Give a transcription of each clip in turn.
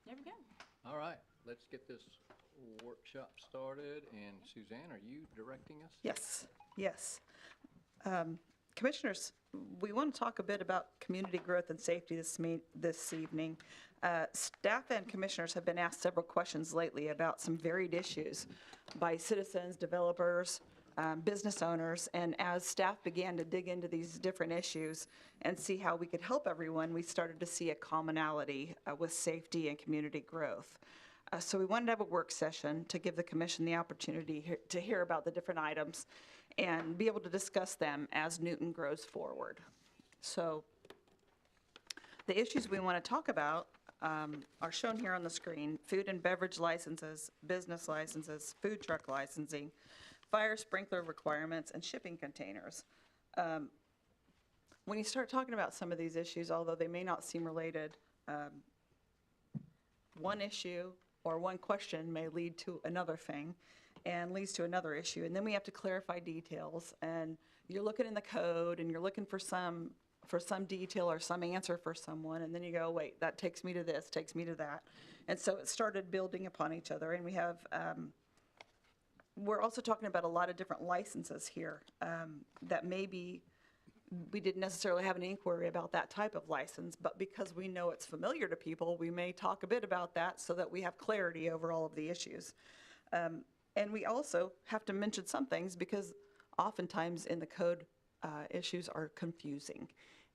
There we go. All right, let's get this workshop started. And Suzanne, are you directing us? Yes, yes. Commissioners, we want to talk a bit about community growth and safety this evening. Staff and commissioners have been asked several questions lately about some varied issues by citizens, developers, business owners, and as staff began to dig into these different issues and see how we could help everyone, we started to see a commonality with safety and community growth. So we wanted to have a work session to give the commission the opportunity to hear about the different items and be able to discuss them as Newton grows forward. So the issues we want to talk about are shown here on the screen: food and beverage licenses, business licenses, food truck licensing, fire sprinkler requirements, and shipping containers. When you start talking about some of these issues, although they may not seem related, one issue or one question may lead to another thing and leads to another issue. And then we have to clarify details. And you're looking in the code and you're looking for some detail or some answer for someone. And then you go, wait, that takes me to this, takes me to that. And so it started building upon each other. And we have, we're also talking about a lot of different licenses here that maybe we didn't necessarily have an inquiry about that type of license, but because we know it's familiar to people, we may talk a bit about that so that we have clarity over all of the issues. And we also have to mention some things because oftentimes in the code, issues are confusing,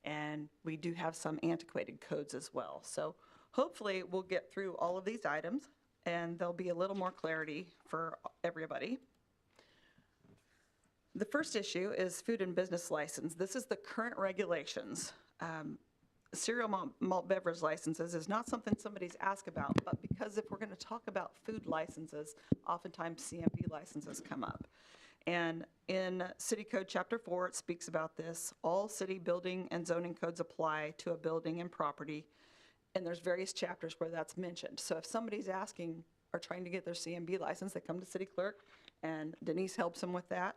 and we do have some antiquated codes as well. So hopefully we'll get through all of these items and there'll be a little more clarity for everybody. The first issue is food and business license. This is the current regulations. Cereal malt beverage licenses is not something somebody's asked about, but because if we're going to talk about food licenses, oftentimes CMB licenses come up. And in City Code Chapter 4, it speaks about this. All city building and zoning codes apply to a building and property. And there's various chapters where that's mentioned. So if somebody's asking or trying to get their CMB license, they come to city clerk and Denise helps them with that.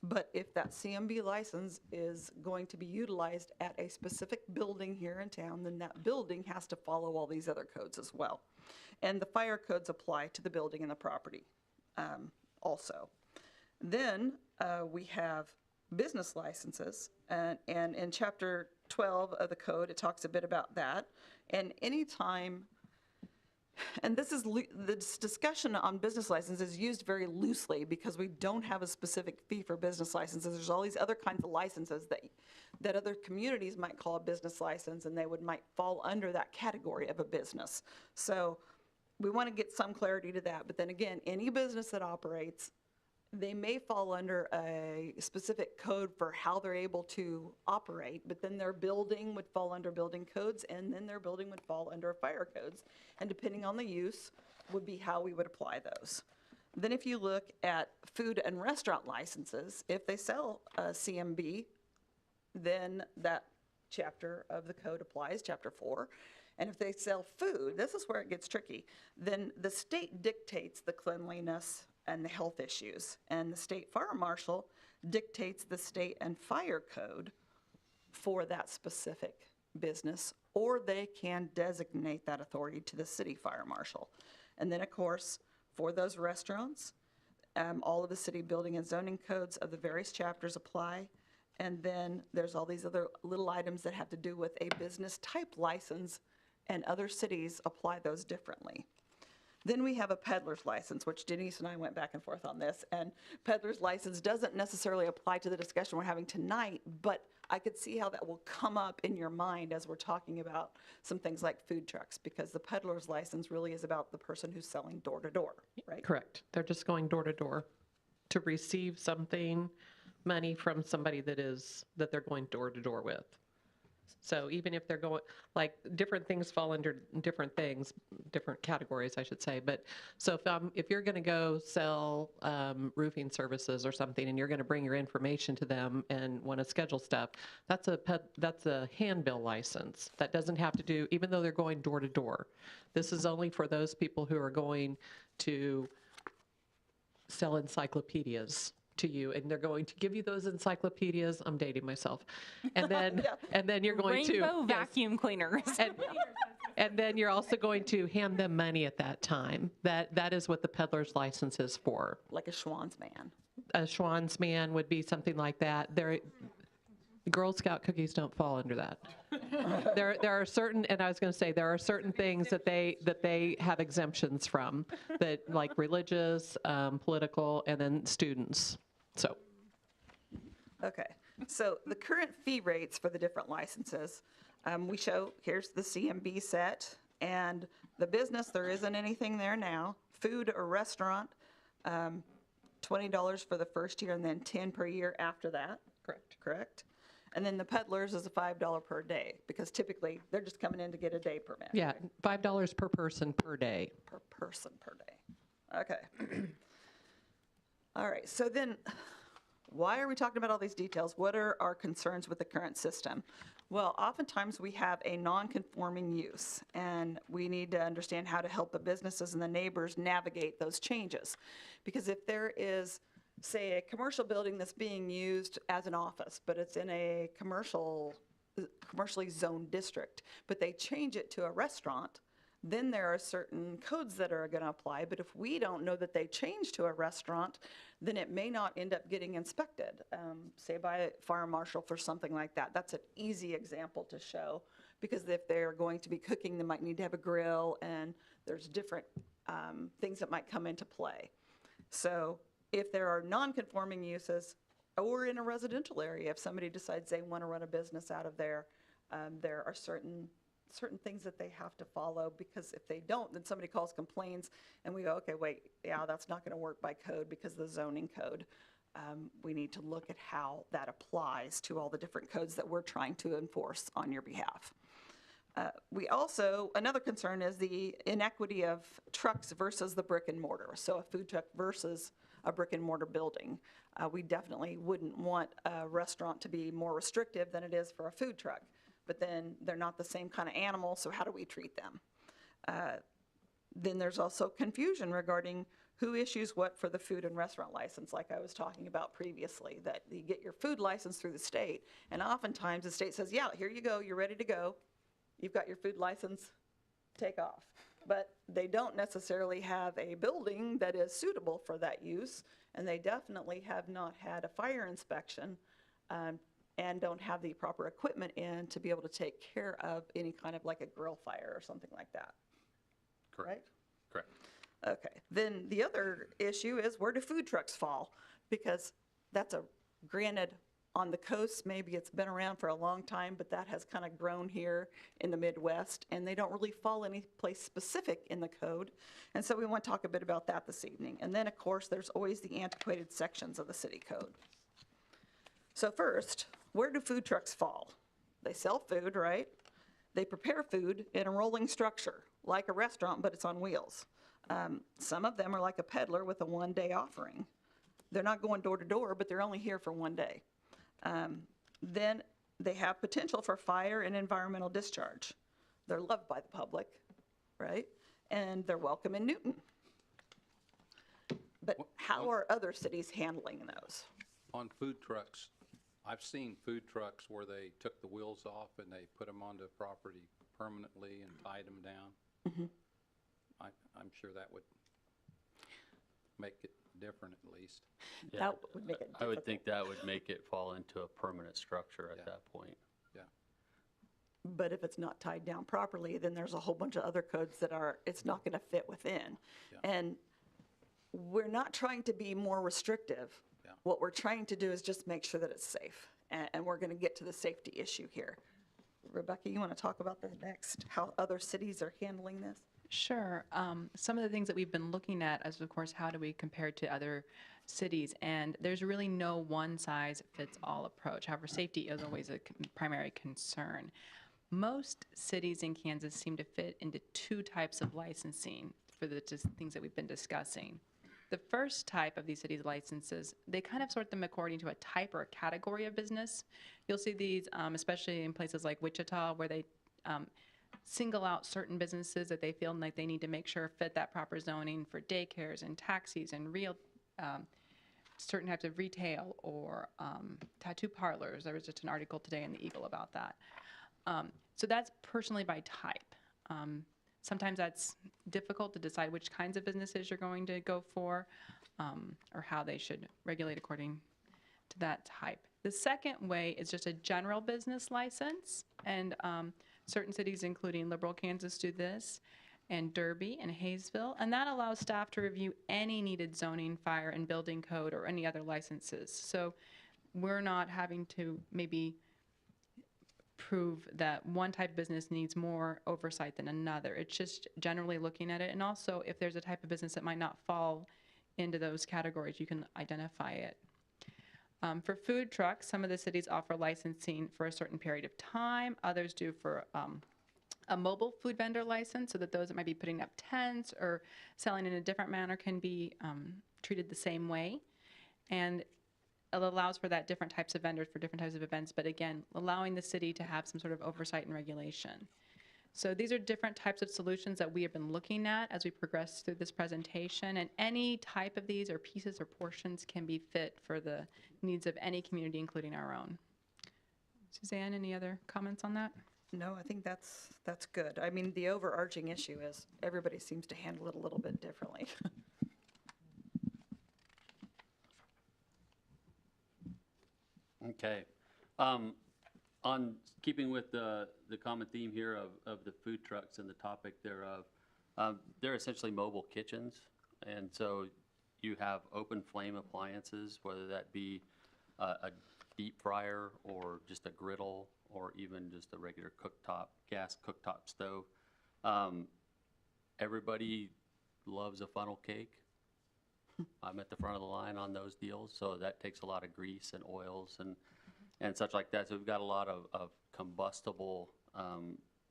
But if that CMB license is going to be utilized at a specific building here in town, then that building has to follow all these other codes as well. And the fire codes apply to the building and the property also. Then we have business licenses, and in Chapter 12 of the code, it talks a bit about that. And anytime, and this discussion on business licenses is used very loosely because we don't have a specific fee for business licenses. There's all these other kinds of licenses that other communities might call a business license, and they might fall under that category of a business. So we want to get some clarity to that. But then again, any business that operates, they may fall under a specific code for how they're able to operate, but then their building would fall under building codes, and then their building would fall under fire codes. And depending on the use would be how we would apply those. Then if you look at food and restaurant licenses, if they sell a CMB, then that chapter of the code applies, Chapter 4. And if they sell food, this is where it gets tricky, then the state dictates the cleanliness and the health issues. And the state fire marshal dictates the state and fire code for that specific business, or they can designate that authority to the city fire marshal. And then, of course, for those restaurants, all of the city building and zoning codes of the various chapters apply. And then there's all these other little items that have to do with a business type license, and other cities apply those differently. Then we have a peddler's license, which Denise and I went back and forth on this. And peddler's license doesn't necessarily apply to the discussion we're having tonight, but I could see how that will come up in your mind as we're talking about some things like food trucks, because the peddler's license really is about the person who's selling door to door, right? Correct. They're just going door to door to receive something, money from somebody that they're going door to door with. So even if they're going, like, different things fall under different things, different categories, I should say. But so if you're going to go sell roofing services or something, and you're going to bring your information to them and want to schedule stuff, that's a handbill license. That doesn't have to do, even though they're going door to door. This is only for those people who are going to sell encyclopedias to you, and they're going to give you those encyclopedias. I'm dating myself. And then, Yeah. and then you're going Rainbow to, vacuum cleaners. and then you're also going to hand them money at that time. That is what the peddler's license is for. Like a Schwann's man. A Schwann's man would be something like that. Girl Scout cookies don't fall under that. There are certain, and I was going to say, there are certain things that they have exemptions from, that like religious, political, and then students. So Okay, so the current fee rates for the different licenses, we show, here's the CMB set, and the business, there isn't anything there now. Food or restaurant, $20 for the first year, and then 10 per year after that. Correct? And then the peddlers is a $5 per day, because typically, they're just coming in to get a day permit. yeah, $5 per person per day. Per person per day. Okay. All right, so then, why are we talking about all these details? What are our concerns with the current system? Well, oftentimes we have a non-conforming use, and we need to understand how to help the businesses and the neighbors navigate those changes. Because if there is, say, a commercial building that's being used as an office, but it's in a commercially zoned district, but they change it to a restaurant, then there are certain codes that are going to apply. But if we don't know that they changed to a restaurant, then it may not end up getting inspected, say by a fire marshal for something like that. That's an easy example to show, because if they're going to be cooking, they might need to have a grill, and there's different things that might come into play. So if there are non-conforming uses, or in a residential area, if somebody decides they want to run a business out of there, there are certain things that they have to follow, because if they don't, then somebody calls, complains, and we go, okay, wait, yeah, that's not going to work by code because of the zoning code. We need to look at how that applies to all the different codes that we're trying to enforce on your behalf. We also, another concern is the inequity of trucks versus the brick and mortar. So a food truck versus a brick and mortar building. We definitely wouldn't want a restaurant to be more restrictive than it is for a food truck. But then they're not the same kind of animal, so how do we treat them? Then there's also confusion regarding who issues what for the food and restaurant license, like I was talking about previously, that you get your food license through the state, and oftentimes the state says, yeah, here you go, you're ready to go. You've got your food license, take off. But they don't necessarily have a building that is suitable for that use, and they definitely have not had a fire inspection, and don't have the proper equipment in to be able to take care of any kind of like a grill fire or something like that. Correct. Right? Correct. Okay. Then the other issue is, where do food trucks fall? Because that's granted, on the coast, maybe it's been around for a long time, but that has kind of grown here in the Midwest, and they don't really fall any place specific in the code. And so we want to talk a bit about that this evening. And then, of course, there's always the antiquated sections of the city code. So first, where do food trucks fall? They sell food, right? They prepare food in a rolling structure, like a restaurant, but it's on wheels. Some of them are like a peddler with a one-day offering. They're not going door to door, but they're only here for one day. Then they have potential for fire and environmental discharge. They're loved by the public, right? And they're welcome in Newton. But how are other cities handling those? On food trucks, I've seen food trucks where they took the wheels off and they put them onto property permanently and tied them down. Mm-hmm. I'm sure that would make it different at least. Yeah, That would make it I would difficult. think that would make it fall into a permanent structure at Yeah. that point. Yeah. But if it's not tied down properly, then there's a whole bunch of other codes that it's not going to fit within. Yeah. And we're not trying to be more restrictive. Yeah. What we're trying to do is just make sure that it's safe. And we're going to get to the safety issue here. Rebecca, you want to talk about the next, how other cities are handling this? Sure. Some of the things that we've been looking at is, of course, how do we compare to other cities? And there's really no one-size-fits-all approach. However, safety is always a primary concern. Most cities in Kansas seem to fit into two types of licensing for the things that we've been discussing. The first type of these cities' licenses, they kind of sort them according to a type or a category of business. You'll see these, especially in places like Wichita, where they single out certain businesses that they feel like they need to make sure fit that proper zoning for daycares and taxis and real certain types of retail or tattoo parlors. There was just an article today in the Eagle about that. So that's personally by type. Sometimes that's difficult to decide which kinds of businesses you're going to go for, or how they should regulate according to that type. The second way is just a general business license, and certain cities, including Liberal Kansas, do this, and Derby and Hayesville, and that allows staff to review any needed zoning, fire, and building code, or any other licenses. So we're not having to maybe prove that one type of business needs more oversight than another. It's just generally looking at it, and also if there's a type of business that might not fall into those categories, you can identify it. For food trucks, some of the cities offer licensing for a certain period of time. Others do for a mobile food vendor license, so that those that might be putting up tents or selling in a different manner can be treated the same way. And it allows for that different types of vendors for different types of events, but again, allowing the city to have some sort of oversight and regulation. So these are different types of solutions that we have been looking at as we progress through this presentation, and any type of these or pieces or portions can be fit for the needs of any community, including our own. Suzanne, any other comments on that? No, I think that's good. I mean, the overarching issue is everybody seems to handle it a little bit differently. Okay. On keeping with the common theme here of the food trucks and the topic thereof, they're essentially mobile kitchens. And so you have open flame appliances, whether that be a deep fryer or just a griddle or even just a regular cooktop, gas cooktop stove. Everybody loves a funnel cake. I'm at the front of the line on those deals, so that takes a lot of grease and oils and such like that. So we've got a lot of combustible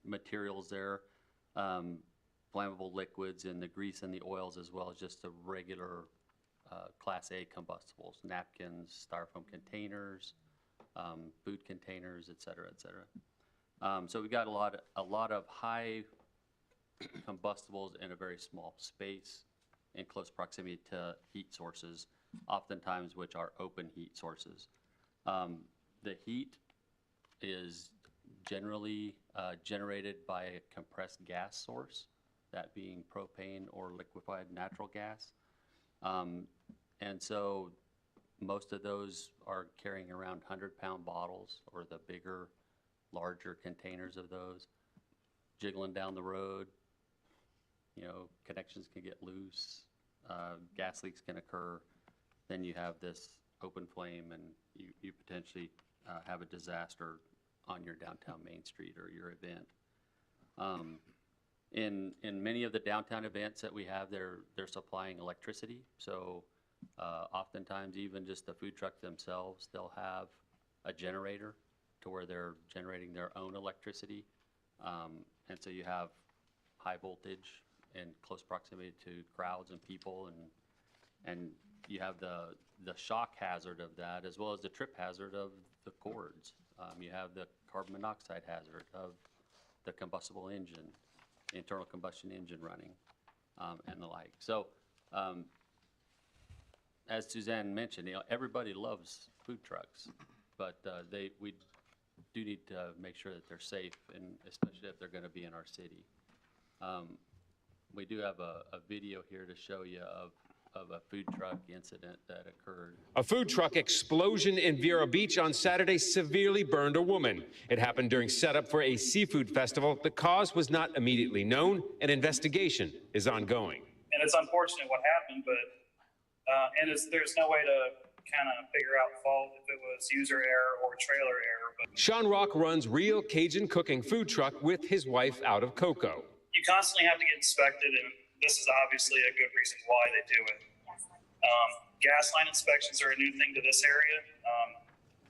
materials there, flammable liquids, and the grease and the oils, as well as just the regular Class A combustibles, napkins, styrofoam containers, food containers, et cetera, et cetera. So we've got a lot of high combustibles in a very small space in close proximity to heat sources, oftentimes which are open heat sources. The heat is generally generated by a compressed gas source, that being propane or liquefied natural gas. And so most of those are carrying around 100-pound bottles, or the bigger, larger containers of those, jiggling down the road. You know, connections can get loose, gas leaks can occur. Then you have this open flame, and you potentially have a disaster on your downtown Main Street or your event. In many of the downtown events that we have, they're supplying electricity. So oftentimes, even just the food truck themselves, they'll have a generator to where they're generating their own electricity. And so you have high voltage in close proximity to crowds and people, and you have the shock hazard of that, as well as the trip hazard of the cords. You have the carbon monoxide hazard of the combustible engine, internal combustion engine running, and the like. So as Suzanne mentioned, you know, everybody loves food trucks, but we do need to make sure that they're safe, and especially if they're going to be in our city. We do have a video here to show you of a food truck incident that occurred. A food truck explosion in Vero Beach on Saturday severely burned a woman. It happened during setup for a seafood festival. The cause was not immediately known. An investigation is ongoing. And it's unfortunate what happened, but there's no way to kind of figure out fault if it was user error or trailer error. But Sean Rock runs Real Cajun Cooking food truck with his wife out of Cocoa. you constantly have to get inspected, and this is obviously a good reason why they do it. Gas line inspections are a new thing to this area.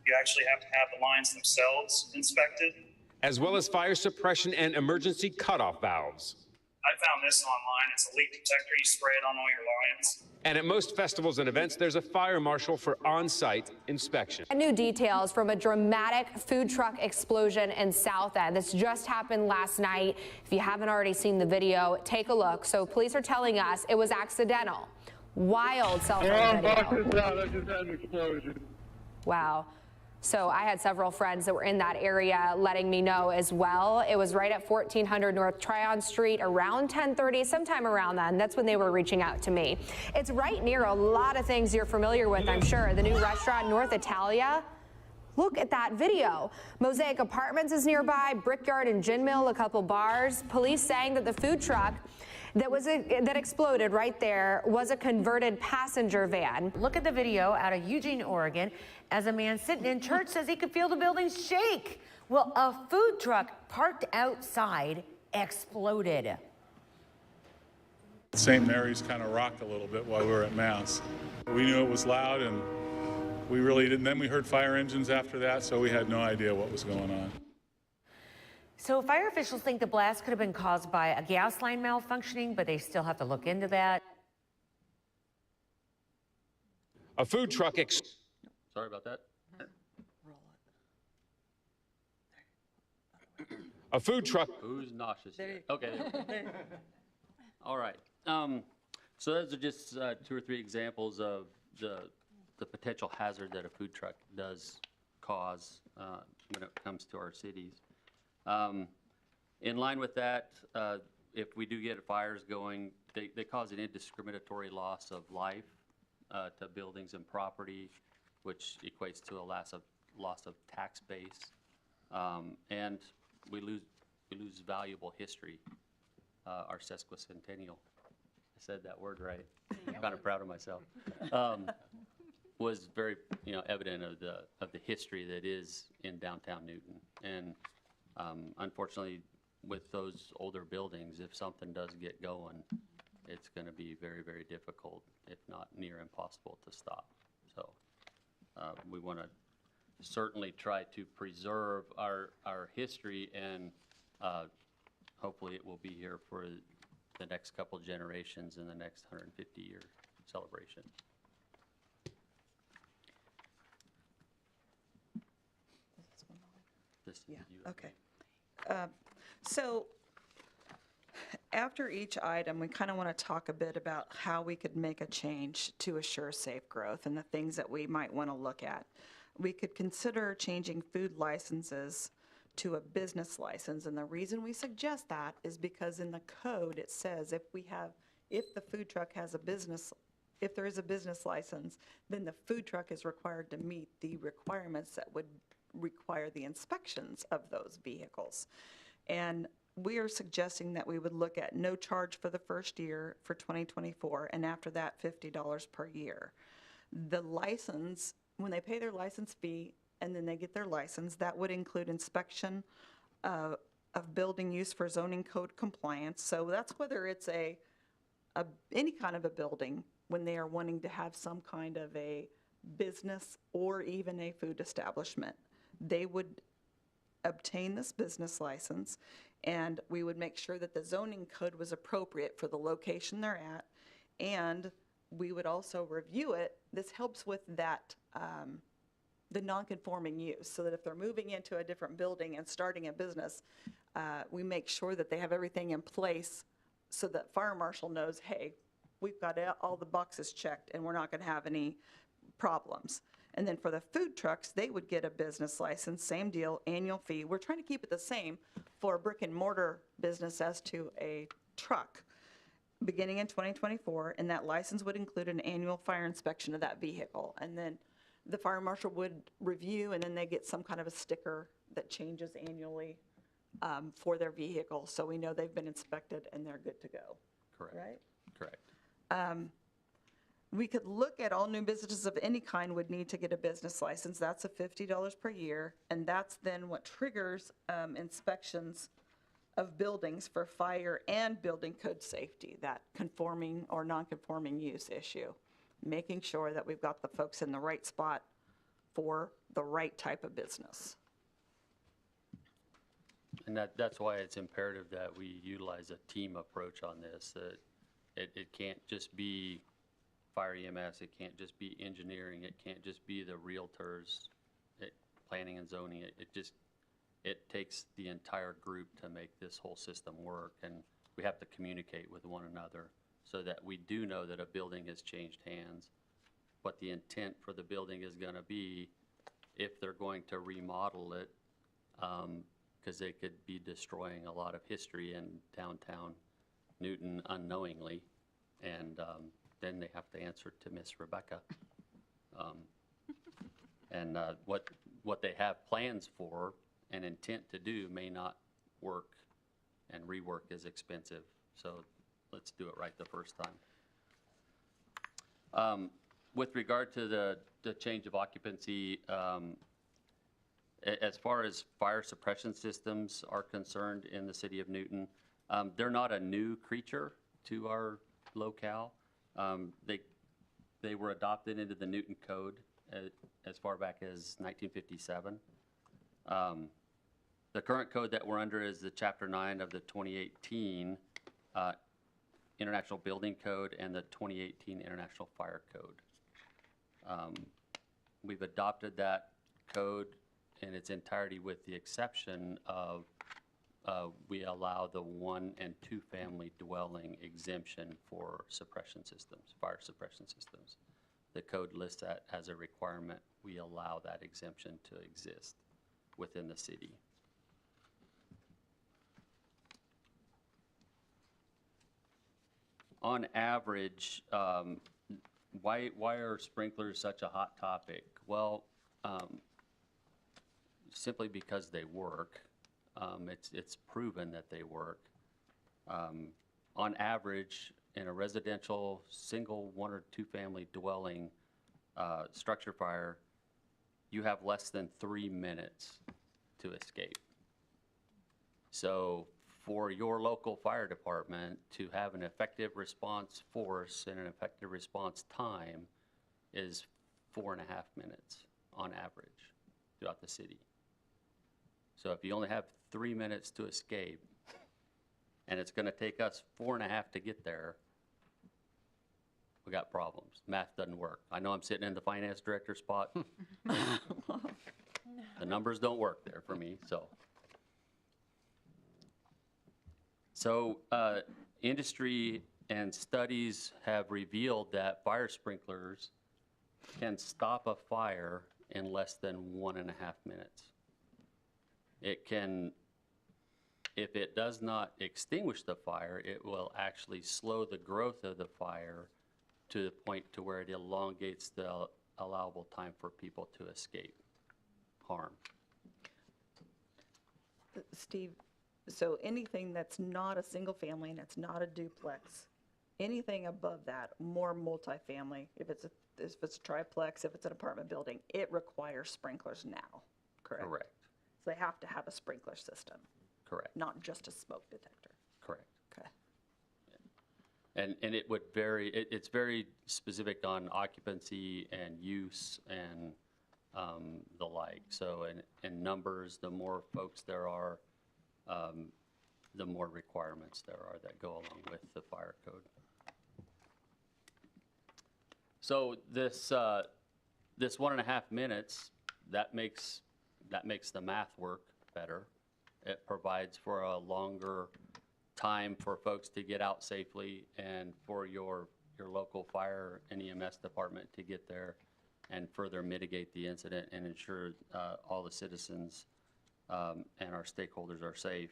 You actually have to have the lines themselves inspected. As well as fire suppression and emergency cutoff valves. I found this online. It's a leak detector. You spray it on all your lines. And at most festivals and events, there's a fire marshal for on-site inspection. New details from a dramatic food truck explosion in South End. This just happened last night. If you haven't already seen the video, take a look. So police are telling us it was accidental. Wild cell phone video. Wow. So I had several friends that were in that area letting me know as well. It was right at 1400 North Tryon Street around 10:30, sometime around then. That's when they were reaching out to me. It's right near a lot of things you're familiar with, I'm sure. The new restaurant, North Italia. Look at that video. Mosaic Apartments is nearby, Brickyard and Gin Mill, a couple bars. Police saying that the food truck that exploded right there was a converted passenger van. Look at the video out of Eugene, Oregon, as a man sitting in church says he could feel the building shake. Well, a food truck parked outside exploded. St. Mary's kind of rocked a little bit while we were at Mass. We knew it was loud, and we really didn't. Then we heard fire engines after that, so we had no idea what was going on. So fire officials think the blast could have been caused by a gas line malfunctioning, but they still have to look into that. A food truck Sorry about that. A food truck. Who's nauseous here? Okay. All right. So those are just 2 or 3 examples of the potential hazard that a food truck does cause when it comes to our cities. In line with that, if we do get fires going, they cause an indiscriminatory loss of life to buildings and property, which equates to a loss of tax base, and we lose valuable history. Our sesquicentennial, I said that word right. I'm kind of proud of myself. Was very evident of the history that is in downtown Newton, and unfortunately, with those older buildings, if something does get going, it's going to be very, very difficult, if not near impossible, to stop. So we want to certainly try to preserve our history, and hopefully it will be here for the next couple generations in the next 150-year celebration. Yeah, okay. So after each item, we kind of want to talk a bit about how we could make a change to assure safe growth and the things that we might want to look at. We could consider changing food licenses to a business license, and the reason we suggest that is because in the code it says if the food truck has a business, if there is a business license, then the food truck is required to meet the requirements that would require the inspections of those vehicles. And we are suggesting that we would look at no charge for the first year for 2024, and after that, $50 per year. The license, when they pay their license fee and then they get their license, that would include inspection of building use for zoning code compliance. So that's whether it's any kind of a building when they are wanting to have some kind of a business or even a food establishment. They would obtain this business license, and we would make sure that the zoning code was appropriate for the location they're at, and we would also review it. This helps with that, the non-conforming use, so that if they're moving into a different building and starting a business, we make sure that they have everything in place so that fire marshal knows, hey, we've got all the boxes checked and we're not going to have any problems. And then for the food trucks, they would get a business license, same deal, annual fee. We're trying to keep it the same for a brick and mortar business as to a truck, beginning in 2024, and that license would include an annual fire inspection of that vehicle. And then the fire marshal would review, and then they get some kind of a sticker that changes annually for their vehicle, so we know they've been inspected and they're good to go. Correct. Right? Correct. We could look at all new businesses of any kind would need to get a business license. That's a $50 per year, and that's then what triggers inspections of buildings for fire and building code safety, that conforming or non-conforming use issue, making sure that we've got the folks in the right spot for the right type of business. And that's why it's imperative that we utilize a team approach on this. It can't just be fire EMS, it can't just be engineering, it can't just be the realtors, planning and zoning. It takes the entire group to make this whole system work, and we have to communicate with one another so that we do know that a building has changed hands, what the intent for the building is going to be if they're going to remodel it, because they could be destroying a lot of history in downtown Newton unknowingly, and then they have to answer to Miss Rebecca. And what they have plans for and intent to do may not work, and rework is expensive. So let's do it right the first time. With regard to the change of occupancy, as far as fire suppression systems are concerned in the city of Newton, they're not a new creature to our locale. They were adopted into the Newton Code as far back as 1957. The current code that we're under is the Chapter 9 of the 2018 International Building Code and the 2018 International Fire Code. We've adopted that code in its entirety with the exception of we allow the 1 and 2 family dwelling exemption for suppression systems, fire suppression systems. The code lists that as a requirement. We allow that exemption to exist within the city. On average, why are sprinklers such a hot topic? Well, simply because they work. It's proven that they work. On average, in a residential single 1 or 2 family dwelling structure fire, you have less than 3 minutes to escape. So for your local fire department to have an effective response force and an effective response time is 4.5 minutes on average throughout the city. So if you only have 3 minutes to escape, and it's going to take us 4.5 to get there, we got problems. Math doesn't work. I know I'm sitting in the finance director spot. The numbers don't work there for me, so. So industry and studies have revealed that fire sprinklers can stop a fire in less than 1.5 minutes. It can, if it does not extinguish the fire, it will actually slow the growth of the fire to the point to where it elongates the allowable time for people to escape harm. Steve, so anything that's not a single family and it's not a duplex, anything above that, more multifamily, if it's a triplex, if it's an apartment building, it requires sprinklers now, correct? Correct. So they have to have a sprinkler system, Correct. not just a smoke detector. Correct. Okay. And it would vary, it's very specific on occupancy and use and the like. So in numbers, the more folks there are, the more requirements there are that go along with the fire code. So this 1.5 minutes, that makes the math work better. It provides for a longer time for folks to get out safely and for your local fire and EMS department to get there and further mitigate the incident and ensure all the citizens and our stakeholders are safe.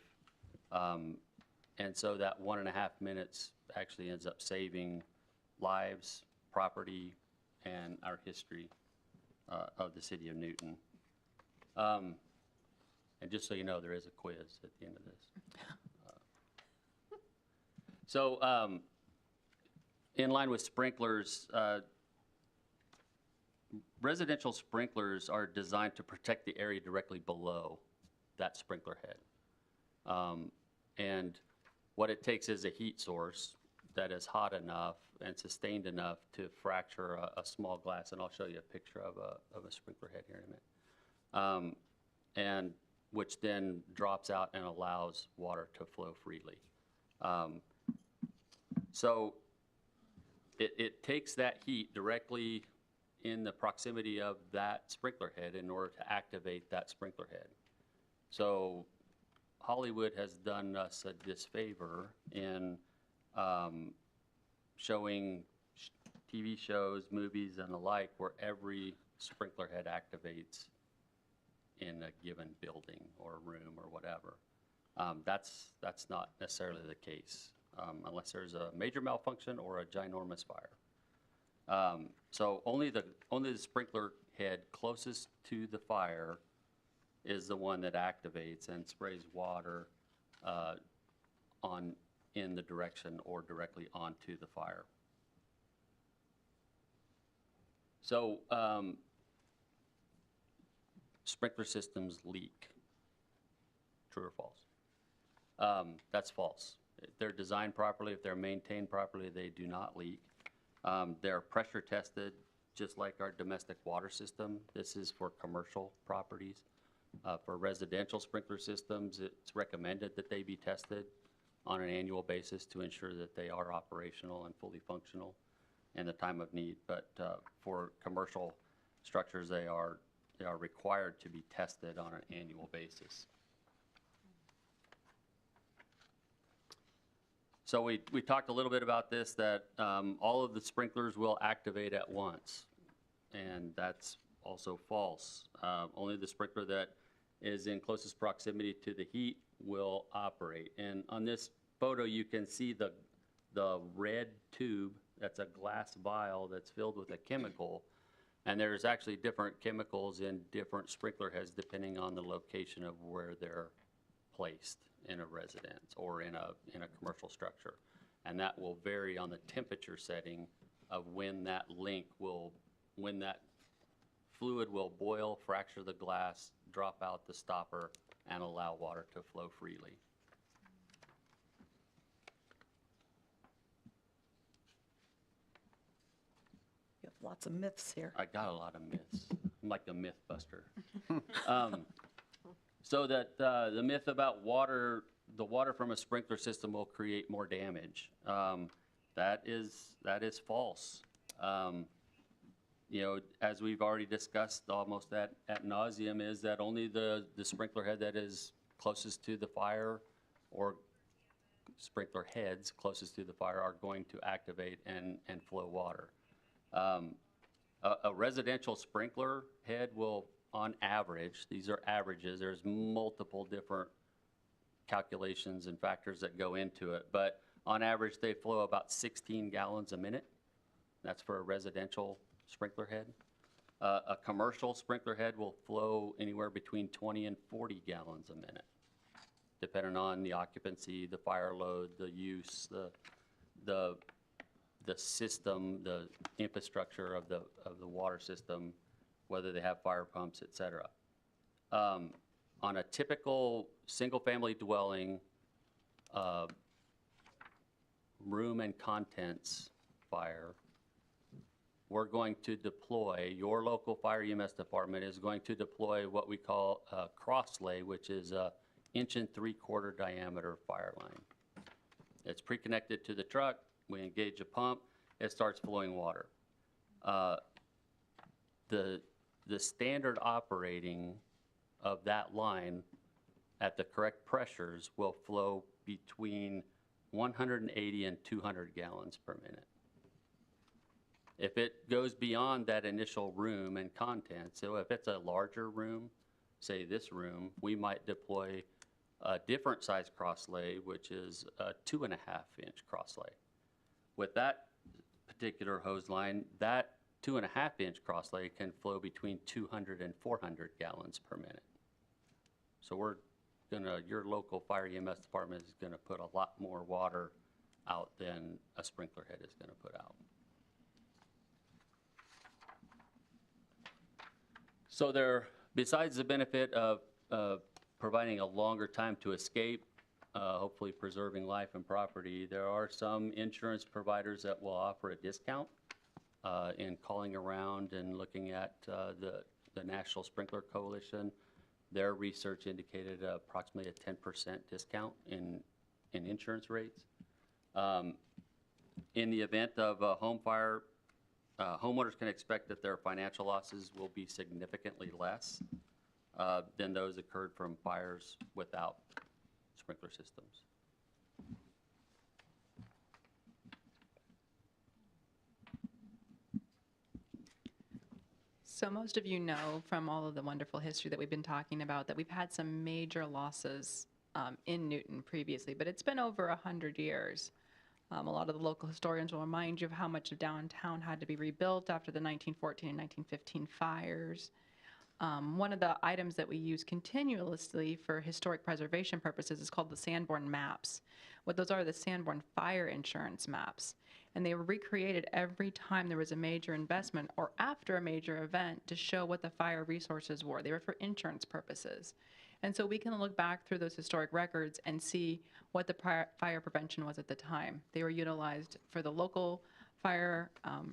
And so that 1.5 minutes actually ends up saving lives, property, and our history of the city of Newton. And just so you know, there is a quiz at the end of this. So in line with sprinklers, residential sprinklers are designed to protect the area directly below that sprinkler head. And what it takes is a heat source that is hot enough and sustained enough to fracture a small glass, and I'll show you a picture of a sprinkler head here in a minute, and which then drops out and allows water to flow freely. So it takes that heat directly in the proximity of that sprinkler head in order to activate that sprinkler head. So Hollywood has done us a disfavor in showing TV shows, movies, and the like, where every sprinkler head activates in a given building or room or whatever. That's not necessarily the case, unless there's a major malfunction or a ginormous fire. So only the sprinkler head closest to the fire is the one that activates and sprays water in the direction or directly onto the fire. So sprinkler systems leak. True or false? That's false. If they're designed properly, if they're maintained properly, they do not leak. They're pressure tested, just like our domestic water system. This is for commercial properties. For residential sprinkler systems, it's recommended that they be tested on an annual basis to ensure that they are operational and fully functional in the time of need. But for commercial structures, they are required to be tested on an annual basis. So we talked a little bit about this, that all of the sprinklers will activate at once, and that's also false. Only the sprinkler that is in closest proximity to the heat will operate. And on this photo, you can see the red tube. That's a glass vial that's filled with a chemical. And there's actually different chemicals in different sprinkler heads depending on the location of where they're placed in a residence or in a commercial structure. And that will vary on the temperature setting of when that fluid will boil, fracture the glass, drop out the stopper, and allow water to flow freely. You have lots of myths here. I got a lot of myths. I'm like a myth buster. So that the myth about water, the water from a sprinkler system will create more damage. That is false. You know, as we've already discussed almost ad nauseum, is that only the sprinkler head that is closest to the fire, or sprinkler heads closest to the fire, are going to activate and flow water. A residential sprinkler head will, on average, these are averages, there's multiple different calculations and factors that go into it, but on average they flow about 16 gallons a minute. That's for a residential sprinkler head. A commercial sprinkler head will flow anywhere between 20 and 40 gallons a minute, depending on the occupancy, the fire load, the use, the system, the infrastructure of the water system, whether they have fire pumps, et cetera. On a typical single-family dwelling, room and contents fire, we're going to deploy, your local fire EMS department is going to deploy what we call a cross lay, which is a 1 3/4 diameter fire line. It's pre-connected to the truck. We engage a pump. It starts flowing water. The standard operating of that line at the correct pressures will flow between 180 and 200 gallons per minute. If it goes beyond that initial room and contents, so if it's a larger room, say this room, we might deploy a different size cross lay, which is a 2.5-inch cross lay. With that particular hose line, that 2.5-inch cross lay can flow between 200 and 400 gallons per minute. So your local fire EMS department is gonna put a lot more water out than a sprinkler head is gonna put out. So besides the benefit of providing a longer time to escape, hopefully preserving life and property, there are some insurance providers that will offer a discount in calling around and looking at the National Sprinkler Coalition. Their research indicated approximately a 10% discount in insurance rates. In the event of a home fire, homeowners can expect that their financial losses will be significantly less than those occurred from fires without sprinkler systems. So most of you know from all of the wonderful history that we've been talking about that we've had some major losses in Newton previously, but it's been over 100 years. A lot of the local historians will remind you of how much of downtown had to be rebuilt after the 1914 and 1915 fires. One of the items that we use continuously for historic preservation purposes is called the Sanborn maps. What those are the Sanborn fire insurance maps. And they were recreated every time there was a major investment or after a major event to show what the fire resources were. They were for insurance purposes. And so we can look back through those historic records and see what the fire prevention was at the time. They were utilized for the local fire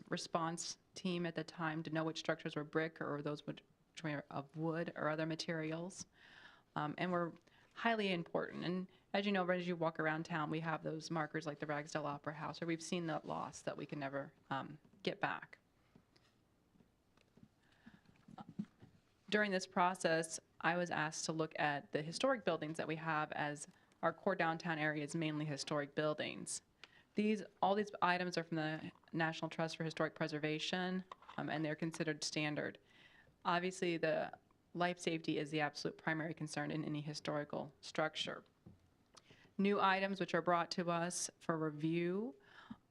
response team at the time to know which structures were brick or those which were of wood or other materials, and were highly important. And as you know, as you walk around town, we have those markers like the Ragsdale Opera House, where we've seen that loss that we can never get back. During this process, I was asked to look at the historic buildings that we have, as our core downtown area is mainly historic buildings. All these items are from the National Trust for Historic Preservation, and they're considered standard. Obviously, the life safety is the absolute primary concern in any historical structure. New items which are brought to us for review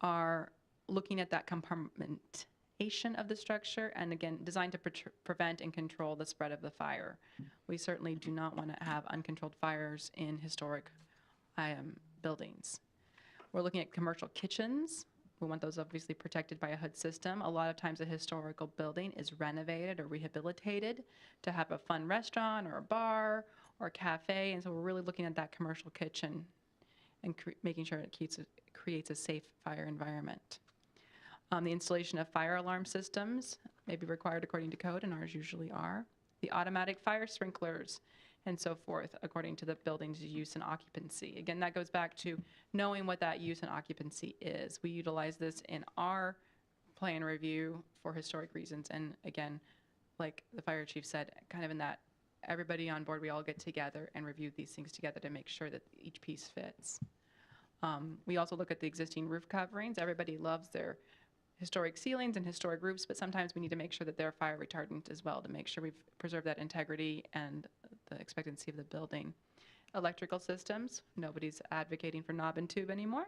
are looking at that compartmentation of the structure, and again, designed to prevent and control the spread of the fire. We certainly do not want to have uncontrolled fires in historic buildings. We're looking at commercial kitchens. We want those obviously protected by a hood system. A lot of times a historical building is renovated or rehabilitated to have a fun restaurant or a bar or a cafe, and so we're really looking at that commercial kitchen and making sure it creates a safe fire environment. The installation of fire alarm systems may be required according to code, and ours usually are. The automatic fire sprinklers and so forth, according to the building's use and occupancy. Again, that goes back to knowing what that use and occupancy is. We utilize this in our plan review for historic reasons, and again, like the fire chief said, kind of in that everybody on board, we all get together and review these things together to make sure that each piece fits. We also look at the existing roof coverings. Everybody loves their historic ceilings and historic roofs, but sometimes we need to make sure that they're fire retardant as well to make sure we've preserved that integrity and the expectancy of the building. Electrical systems, nobody's advocating for knob and tube anymore.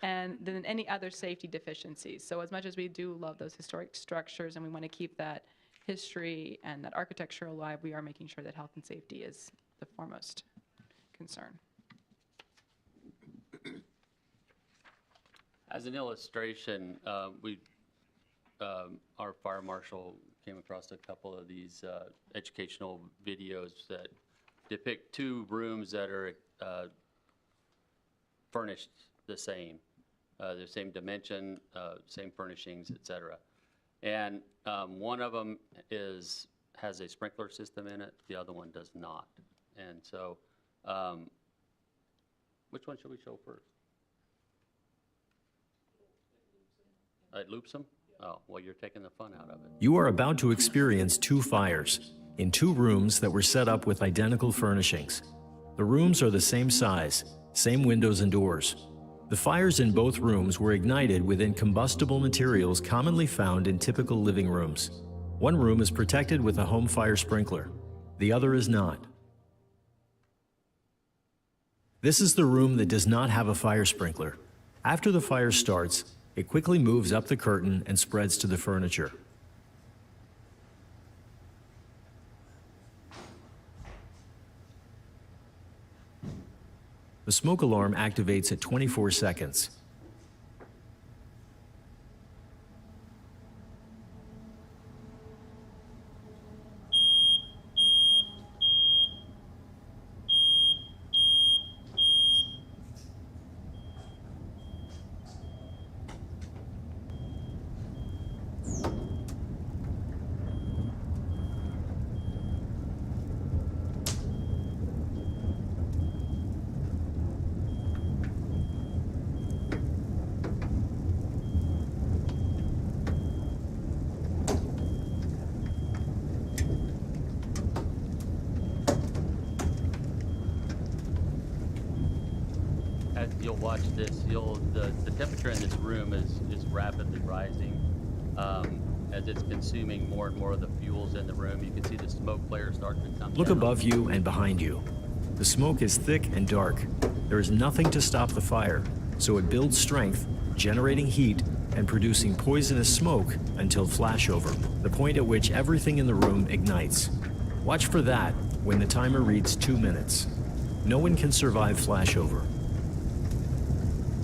And then any other safety deficiencies. So as much as we do love those historic structures and we want to keep that history and that architecture alive, we are making sure that health and safety is the foremost concern. As an illustration, our fire marshal came across a couple of these educational videos that depict two rooms that are furnished the same dimension, same furnishings, etc. And one of them has a sprinkler system in it, the other one does not. And so, which one should we show first? It loops them? Oh, well, you're taking the fun out of it. You are about to experience two fires in two rooms that were set up with identical furnishings. The rooms are the same size, same windows and doors. The fires in both rooms were ignited within combustible materials commonly found in typical living rooms. One room is protected with a home fire sprinkler. The other is not. This is the room that does not have a fire sprinkler. After the fire starts, it quickly moves up the curtain and spreads to the furniture. The smoke alarm activates at 24 seconds. You'll watch this, the temperature in this room is rapidly rising. as it's consuming more and more of the fuels in the room. You can see the smoke flare starting to come Look down. above you and behind you. The smoke is thick and dark. There is nothing to stop the fire, so it builds strength, generating heat and producing poisonous smoke until flashover, the point at which everything in the room ignites. Watch for that when the timer reads 2 minutes. No one can survive flashover.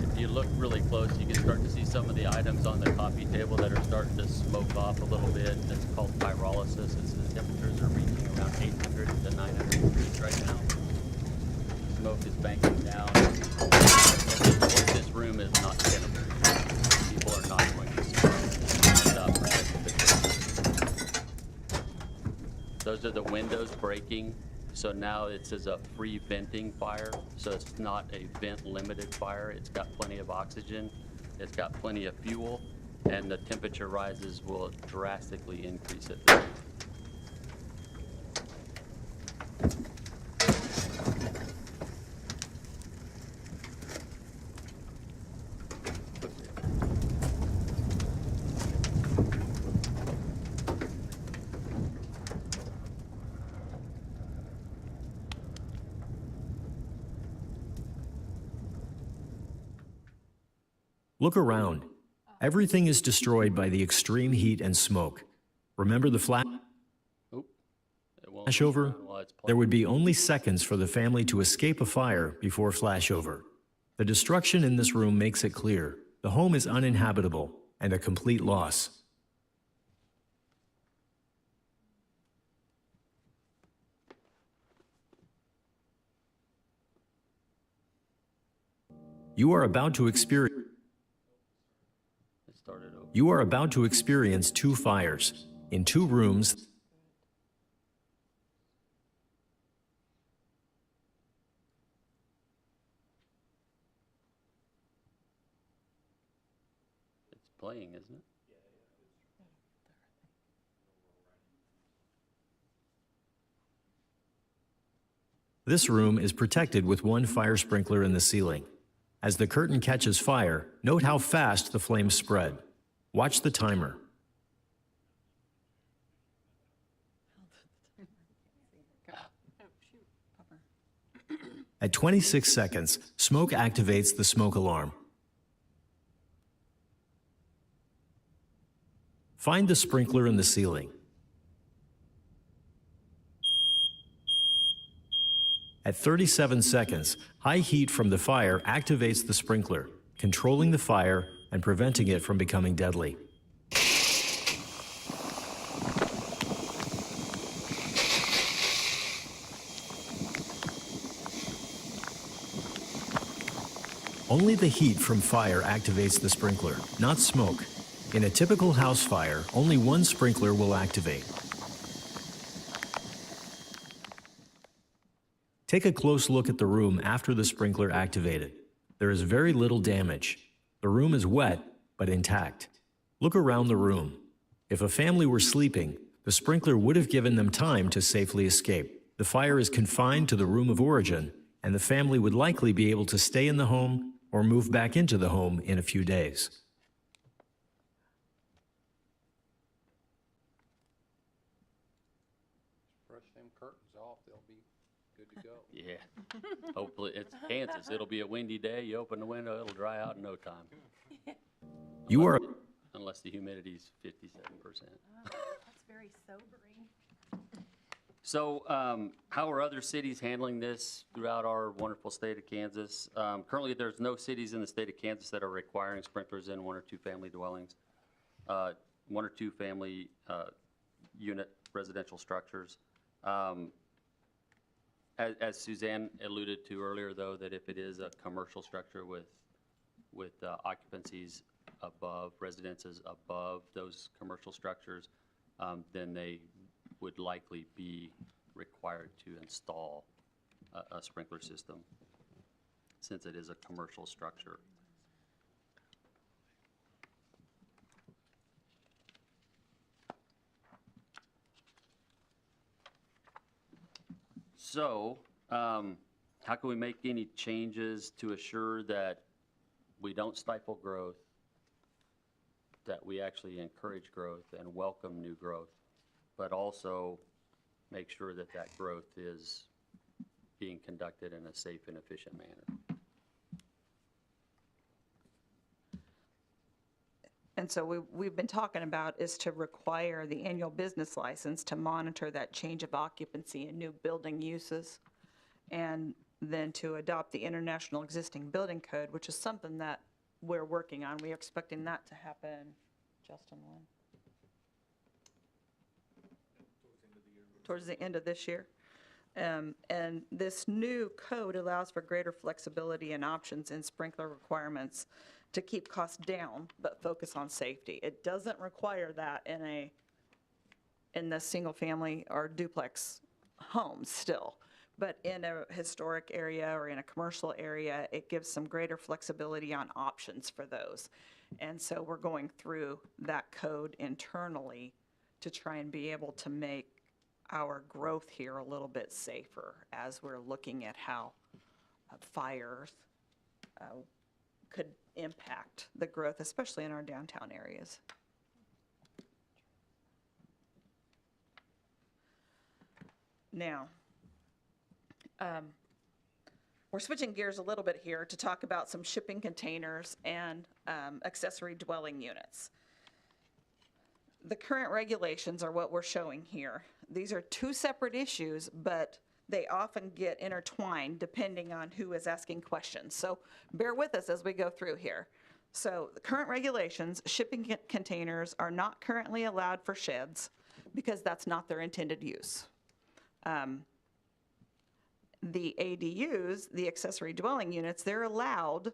If you look really close, you can start to see some of the items on the coffee table that are starting to smoke off a little bit. It's called pyrolysis. The temperatures are reaching around 800 to 900 degrees right now. Smoke is banking down. This room is not tenable. People are not going to stop for this. Those are the windows breaking. So now it's as a free venting fire. So it's not a vent limited fire. It's got plenty of oxygen. It's got plenty of fuel, and the temperature rises will drastically increase it. Look around. Everything is destroyed by the extreme heat and smoke. Remember the flashover? There would be only seconds for the family to escape a fire before flashover. The destruction in this room makes it clear the home is uninhabitable and a complete loss. You are about to experience two fires in 2 rooms. It's playing, isn't it? This room is protected with 1 fire sprinkler in the ceiling. As the curtain catches fire, note how fast the flames spread. Watch the timer. At 26 seconds, smoke activates the smoke alarm. Find the sprinkler in the ceiling. At 37 seconds, high heat from the fire activates the sprinkler, controlling the fire and preventing it from becoming deadly. Only the heat from fire activates the sprinkler, not smoke. In a typical house fire, only 1 sprinkler will activate. Take a close look at the room after the sprinkler activated. There is very little damage. The room is wet, but intact. Look around the room. If a family were sleeping, the sprinkler would have given them time to safely escape. The fire is confined to the room of origin, and the family would likely be able to stay in the home or move back into the home in a few days. Brush them curtains off, they'll be good to go. Yeah. Hopefully, it's Kansas. It'll be a windy day. You open the window, it'll dry out in no time. Unless the humidity's 57%. That's very sobering. So how are other cities handling this throughout our wonderful state of Kansas? Currently, there's no cities in the state of Kansas that are requiring sprinklers in 1 or 2 family dwellings, 1 or 2 family unit residential structures. As Suzanne alluded to earlier, though, that if it is a commercial structure with occupancies above, residences above those commercial structures, then they would likely be required to install a sprinkler system, since it is a commercial structure. So, how can we make any changes to assure that we don't stifle growth, that we actually encourage growth and welcome new growth, but also make sure that that growth is being conducted in a safe and efficient manner. And so we've been talking about is to require the annual business license to monitor that change of occupancy in new building uses, and then to adopt the International Existing Building Code, which is something that we're working on. We're expecting that to happen, Justin, when? Towards the end of this year. And this new code allows for greater flexibility and options in sprinkler requirements to keep costs down, but focus on safety. It doesn't require that in the single family or duplex homes still. But in a historic area or in a commercial area, it gives some greater flexibility on options for those. And so we're going through that code internally to try and be able to make our growth here a little bit safer as we're looking at how fires could impact the growth, especially in our downtown areas. Now, we're switching gears a little bit here to talk about some shipping containers and accessory dwelling units. The current regulations are what we're showing here. These are two separate issues, but they often get intertwined depending on who is asking questions. So bear with us as we go through here. So the current regulations, shipping containers are not currently allowed for sheds because that's not their intended use. The ADUs, the accessory dwelling units, they're allowed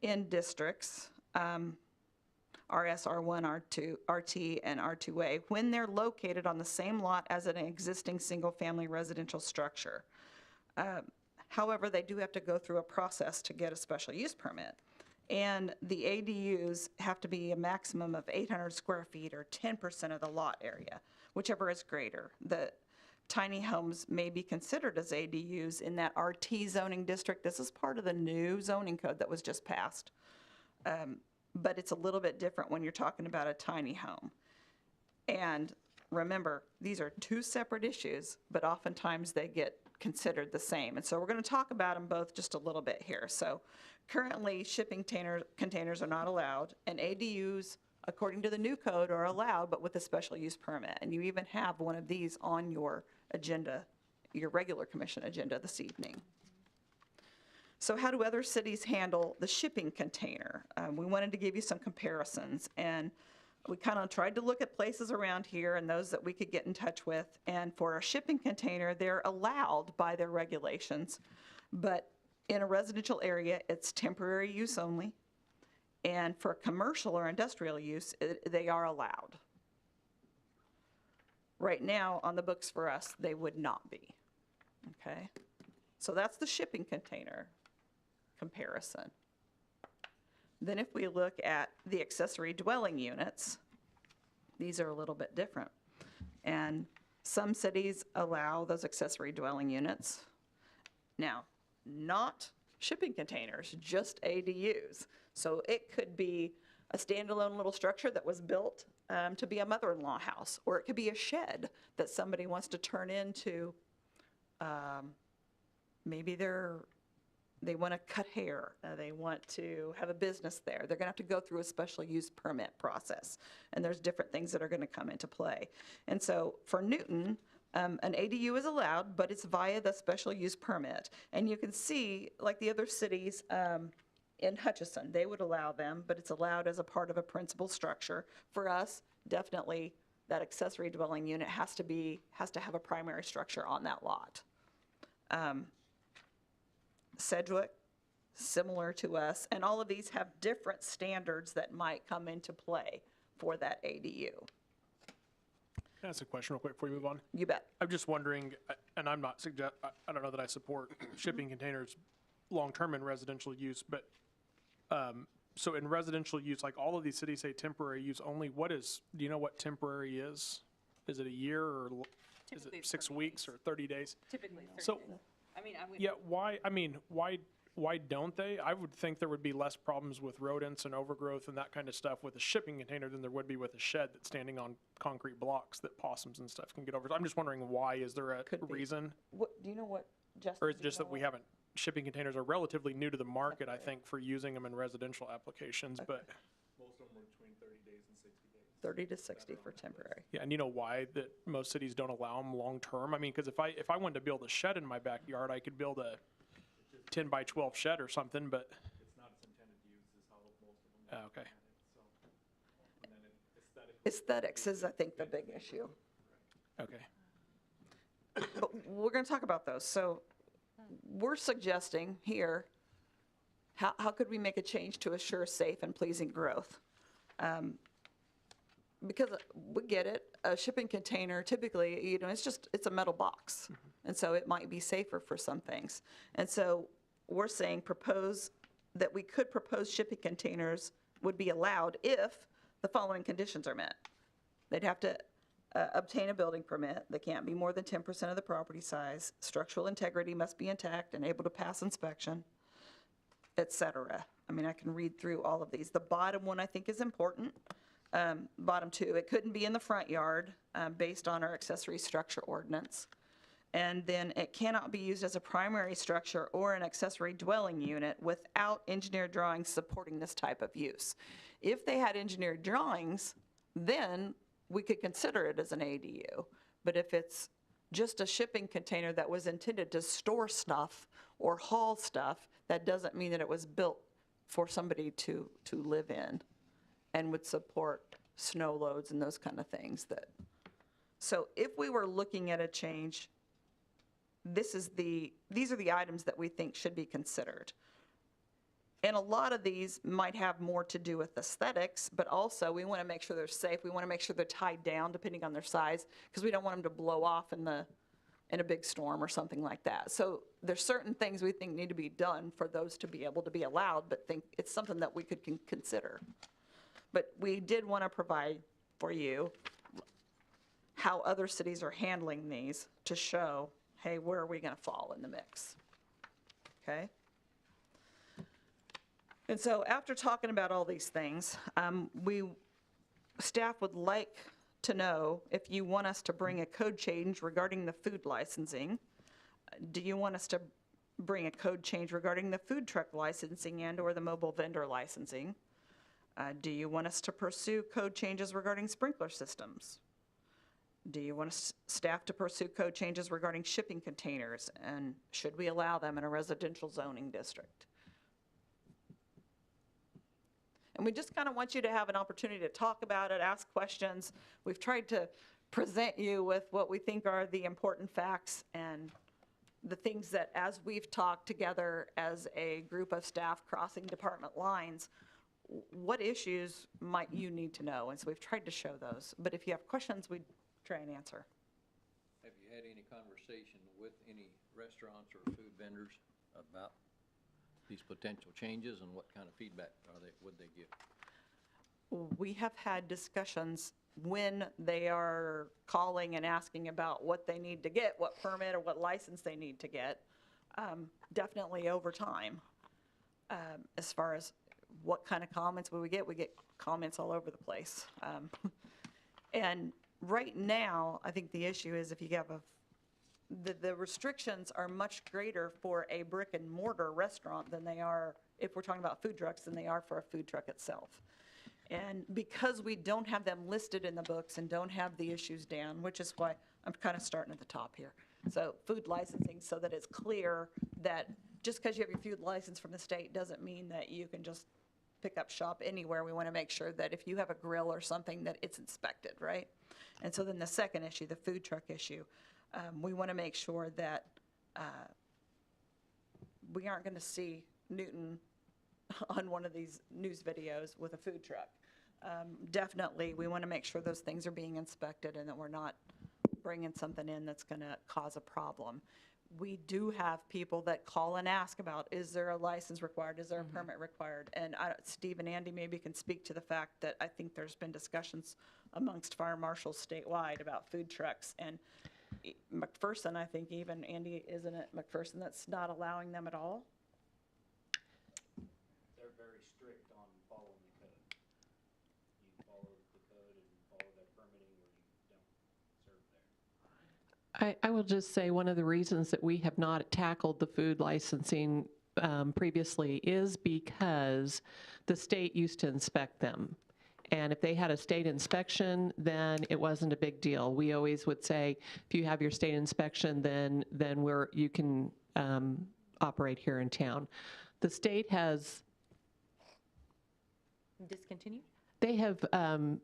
in districts, RS, R1, R2, RT, and R2A when they're located on the same lot as an existing single-family residential structure. However, they do have to go through a process to get a special use permit. And the ADUs have to be a maximum of 800 square feet or 10% of the lot area, whichever is greater. The tiny homes may be considered as ADUs in that RT zoning district. This is part of the new zoning code that was just passed. But it's a little bit different when you're talking about a tiny home. And remember, these are two separate issues, but oftentimes they get considered the same. And so we're going to talk about them both just a little bit here. So currently, shipping containers are not allowed, and ADUs, according to the new code, are allowed, but with a special use permit. And you even have one of these on your agenda, your regular commission agenda this evening. So how do other cities handle the shipping container? We wanted to give you some comparisons, and we kind of tried to look at places around here and those that we could get in touch with. And for a shipping container, they're allowed by their regulations, but in a residential area, it's temporary use only. And for commercial or industrial use, they are allowed. Right now, on the books for us, they would not be, okay? So that's the shipping container comparison. Then if we look at the accessory dwelling units, these are a little bit different. And some cities allow those accessory dwelling units. Now, not shipping containers, just ADUs. So it could be a standalone little structure that was built to be a mother-in-law house, or it could be a shed that somebody wants to turn into, maybe they want to cut hair, they want to have a business there. They're going to have to go through a special use permit process, and there's different things that are going to come into play. And so for Newton, an ADU is allowed, but it's via the special use permit. And you can see, like the other cities in Hutchinson, they would allow them, but it's allowed as a part of a principal structure. For us, definitely that accessory dwelling unit has to have a primary structure on that lot. Sedgwick, similar to us, and all of these have different standards that might come into play for that ADU. Can I ask a question real quick before we move on? You bet. I'm just wondering, and I don't know that I support shipping containers long-term in residential use, but so in residential use, like all of these cities say temporary use only, do you know what temporary is? Is it a year, or is it 6 weeks or 30 days? Typically 30 So, days. I mean, I would. yeah, why why don't they? I would think there would be less problems with rodents and overgrowth and that kind of stuff with a shipping container than there would be with a shed that's standing on concrete blocks that possums and stuff can get over. I'm just wondering, why is there a reason? What, do you know what, Justin? Or is it just that we haven't, shipping containers are relatively new to the market, I think, for using them in residential applications, but. Most of them were between 30 days and 60 days. 30 to 60 for temporary. Yeah, and you know why that most cities don't allow them long-term? I mean, because if I wanted to build a shed in my backyard, I could build a 10 by 12 shed or something, but. It's not its intended use is how most of them. Okay. So, and then Aesthetics is, I think, the big issue. Okay. But we're going to talk about those. So we're suggesting here, how could we make a change to assure safe and pleasing growth? Because we get it, a shipping container typically, you know, it's a metal box. And so it might be safer for some things. And so we're saying that we could propose shipping containers would be allowed if the following conditions are met. They'd have to obtain a building permit. They can't be more than 10% of the property size. Structural integrity must be intact and able to pass inspection, et cetera. I mean, I can read through all of these. The bottom one I think is important. Bottom two, it couldn't be in the front yard based on our accessory structure ordinance. And then it cannot be used as a primary structure or an accessory dwelling unit without engineered drawings supporting this type of use. If they had engineered drawings, then we could consider it as an ADU. But if it's just a shipping container that was intended to store stuff or haul stuff, that doesn't mean that it was built for somebody to live in and would support snow loads and those kind of things. So if we were looking at a change, these are the items that we think should be considered. And a lot of these might have more to do with aesthetics, but also we want to make sure they're safe. We want to make sure they're tied down depending on their size, because we don't want them to blow off in a big storm or something like that. So there's certain things we think need to be done for those to be able to be allowed, but think it's something that we could consider. But we did want to provide for you how other cities are handling these to show, hey, where are we going to fall in the mix? Okay? And so after talking about all these things, staff would like to know if you want us to bring a code change regarding the food licensing. Do you want us to bring a code change regarding the food truck licensing and or the mobile vendor licensing? Do you want us to pursue code changes regarding sprinkler systems? Do you want staff to pursue code changes regarding shipping containers? And should we allow them in a residential zoning district? And we just kind of want you to have an opportunity to talk about it, ask questions. We've tried to present you with what we think are the important facts and the things that, as we've talked together as a group of staff crossing department lines, what issues might you need to know? And so we've tried to show those. But if you have questions, we'd try and answer. Have you had any conversation with any restaurants or food vendors about these potential changes, and what kind of feedback would they give? We have had discussions when they are calling and asking about what they need to get, what permit or what license they need to get, definitely over time. As far as what kind of comments we get comments all over the place. And right now, I think the issue is if you have the restrictions are much greater for a brick and mortar restaurant than they are, if we're talking about food trucks, than they are for a food truck itself. And because we don't have them listed in the books and don't have the issues down, which is why I'm kind of starting at the top here. So food licensing, so that it's clear that just because you have your food license from the state doesn't mean that you can just pick up shop anywhere. We want to make sure that if you have a grill or something, that it's inspected, right? And so then the second issue, the food truck issue, we want to make sure that we aren't going to see Newton on one of these news videos with a food truck. Definitely, we want to make sure those things are being inspected and that we're not bringing something in that's going to cause a problem. We do have people that call and ask about, is there a license required? Is there a permit required? And Steve and Andy maybe can speak to the fact that I think there's been discussions amongst fire marshals statewide about food trucks. And McPherson, I think even, Andy, isn't it McPherson that's not allowing them at all? I will just say one of the reasons that we have not tackled the food licensing previously is because the state used to inspect them. And if they had a state inspection, then it wasn't a big deal. We always would say, if you have your state inspection, then you can operate here in town. The state has Discontinued? They have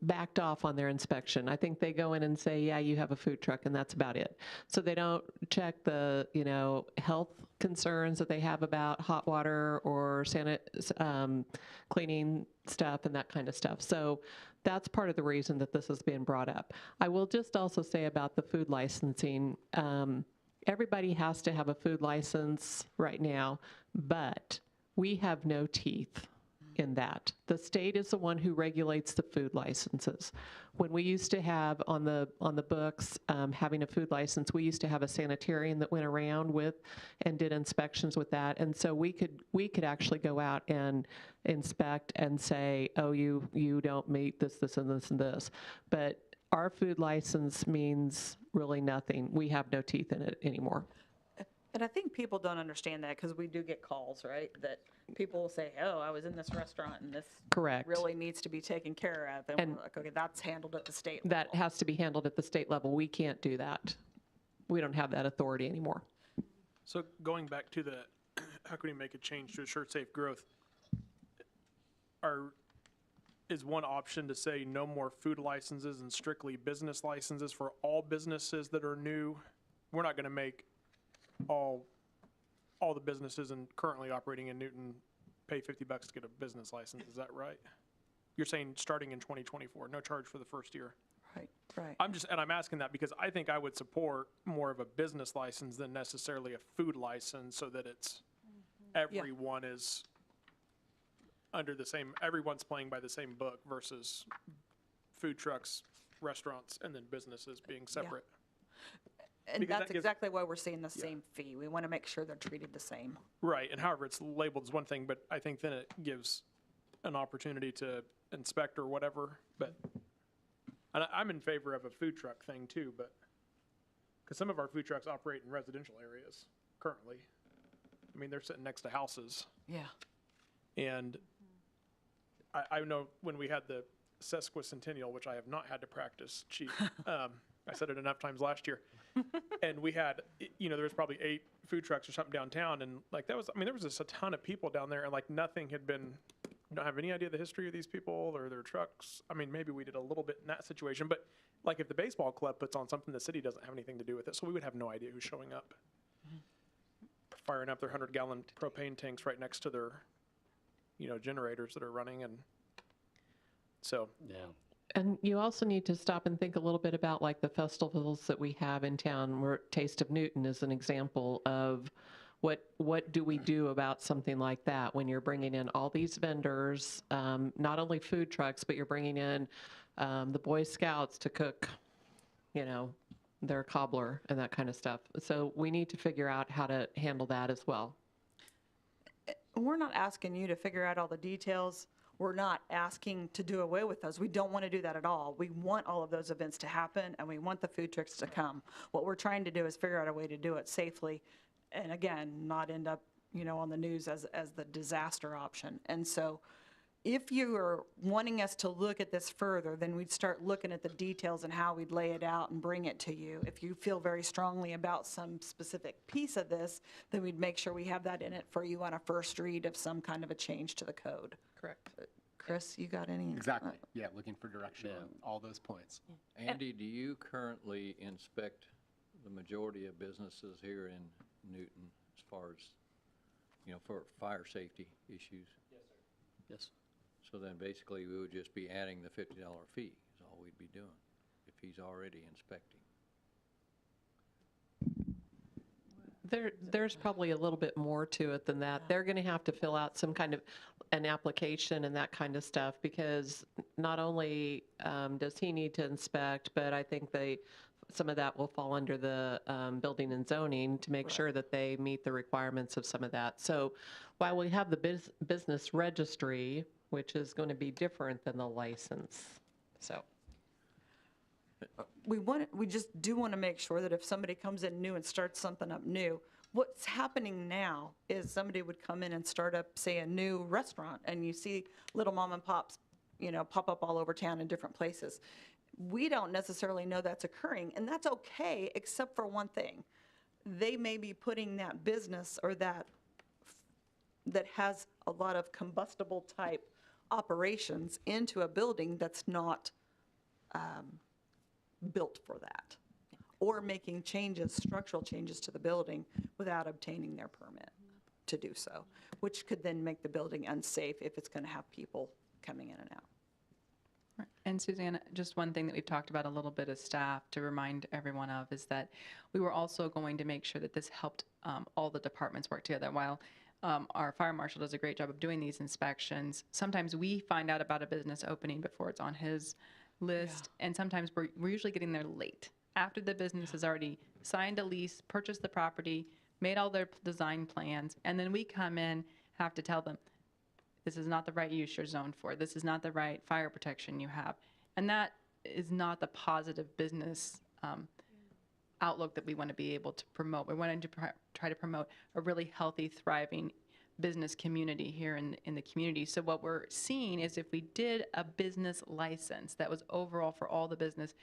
backed off on their inspection. I think they go in and say, yeah, you have a food truck, and that's about it. So they don't check the, health concerns that they have about hot water or cleaning stuff and that kind of stuff. So that's part of the reason that this has been brought up. I will just also say about the food licensing, everybody has to have a food license right now, but we have no teeth in that. The state is the one who regulates the food licenses. When we used to have on the books having a food license, we used to have a sanitarian that went around with and did inspections with that, and so we could actually go out and inspect and say, oh, you don't meet this, and this, and this. But our food license means really nothing. We have no teeth in it anymore. And I think people don't understand that because we do get calls, right? That people will say, oh, I was in this restaurant and this Correct. really needs to be taken care of. And we're like, okay, that's handled at the state level. That has to be handled at the state level. We can't do that. We don't have that authority anymore. So going back to the, how can we make a change to assure safe growth? Is one option to say no more food licenses and strictly business licenses for all businesses that are new? We're not going to make all the businesses currently operating in Newton pay $50 to get a business license. Is that right? You're saying starting in 2024, no charge for the first year. Right. I'm asking that because I think I would support more of a business license than necessarily a food license, so that it's everyone is under the same, everyone's playing by the same book versus food trucks, restaurants, and then businesses being separate. And Because that's that gives- exactly why we're seeing the same fee. We want to make sure they're treated the same. Right, and however it's labeled is one thing, but I think then it gives an opportunity to inspect or whatever. But and I'm in favor of a food truck thing too, but because some of our food trucks operate in residential areas currently. I mean, they're sitting next to houses. Yeah. And I know when we had the sesquicentennial, which I have not had to practice cheat, I said it enough times last year. And we had, there was probably 8 food trucks or something downtown. And like there was just a ton of people down there, and like nothing had been, don't have any idea the history of these people or their trucks. I mean, maybe we did a little bit in that situation, but like if the baseball club puts on something, the city doesn't have anything to do with it. So we would have no idea who's showing up, firing up their 100-gallon propane tanks right next to their, generators that are running. And so, Yeah. And you also need to stop and think a little bit about like the festivals that we have in town, where Taste of Newton is an example of what do we do about something like that when you're bringing in all these vendors, not only food trucks, but you're bringing in the Boy Scouts to cook, their cobbler and that kind of stuff. So we need to figure out how to handle that as well. We're not asking you to figure out all the details. We're not asking to do away with those. We don't want to do that at all. We want all of those events to happen, and we want the food trucks to come. What we're trying to do is figure out a way to do it safely, and again, not end up, on the news as the disaster option. And so if you are wanting us to look at this further, then we'd start looking at the details and how we'd lay it out and bring it to you. If you feel very strongly about some specific piece of this, then we'd make sure we have that in it for you on a first read of some kind of a change to the code. Correct. Chris, you got any? Exactly. Yeah, looking for direction on all those points. Andy, do you currently inspect the majority of businesses here in Newton as far as, for fire safety issues? Yes, sir. Yes. So then basically we would just be adding the $50 fee is all we'd be doing if he's already inspecting. There's probably a little bit more to it than that. They're going to have to fill out some kind of an application and that kind of stuff, because not only does he need to inspect, but I think some of that will fall under the building and zoning to make sure that they meet the requirements of some of that. So while we have the business registry, which is going to be different than the license, so. we just do want to make sure that if somebody comes in new and starts something up new, what's happening now is somebody would come in and start up, say, a new restaurant, and you see little mom and pops, pop up all over town in different places. We don't necessarily know that's occurring, and that's okay, except for one thing. They may be putting that business or that has a lot of combustible type operations into a building that's not built for that, or making changes, structural changes to the building without obtaining their permit to do so, which could then make the building unsafe if it's going to have people coming in and out. Right. And Suzanne, just one thing that we've talked about a little bit as staff to remind everyone of is that we were also going to make sure that this helped all the departments work together. While our fire marshal does a great job of doing these inspections, sometimes we find out about a business opening before it's on his list, and sometimes we're usually getting there late, after the business has already signed a lease, purchased the property, made all their design plans, and then we come in, have to tell them, this is not the right use you're zoned for. This is not the right fire protection you have. And that is not the positive business outlook that we want to be able to promote. We want to try to promote a really healthy, thriving business community here in the community. So what we're seeing is if we did a business license that was overall for all the business,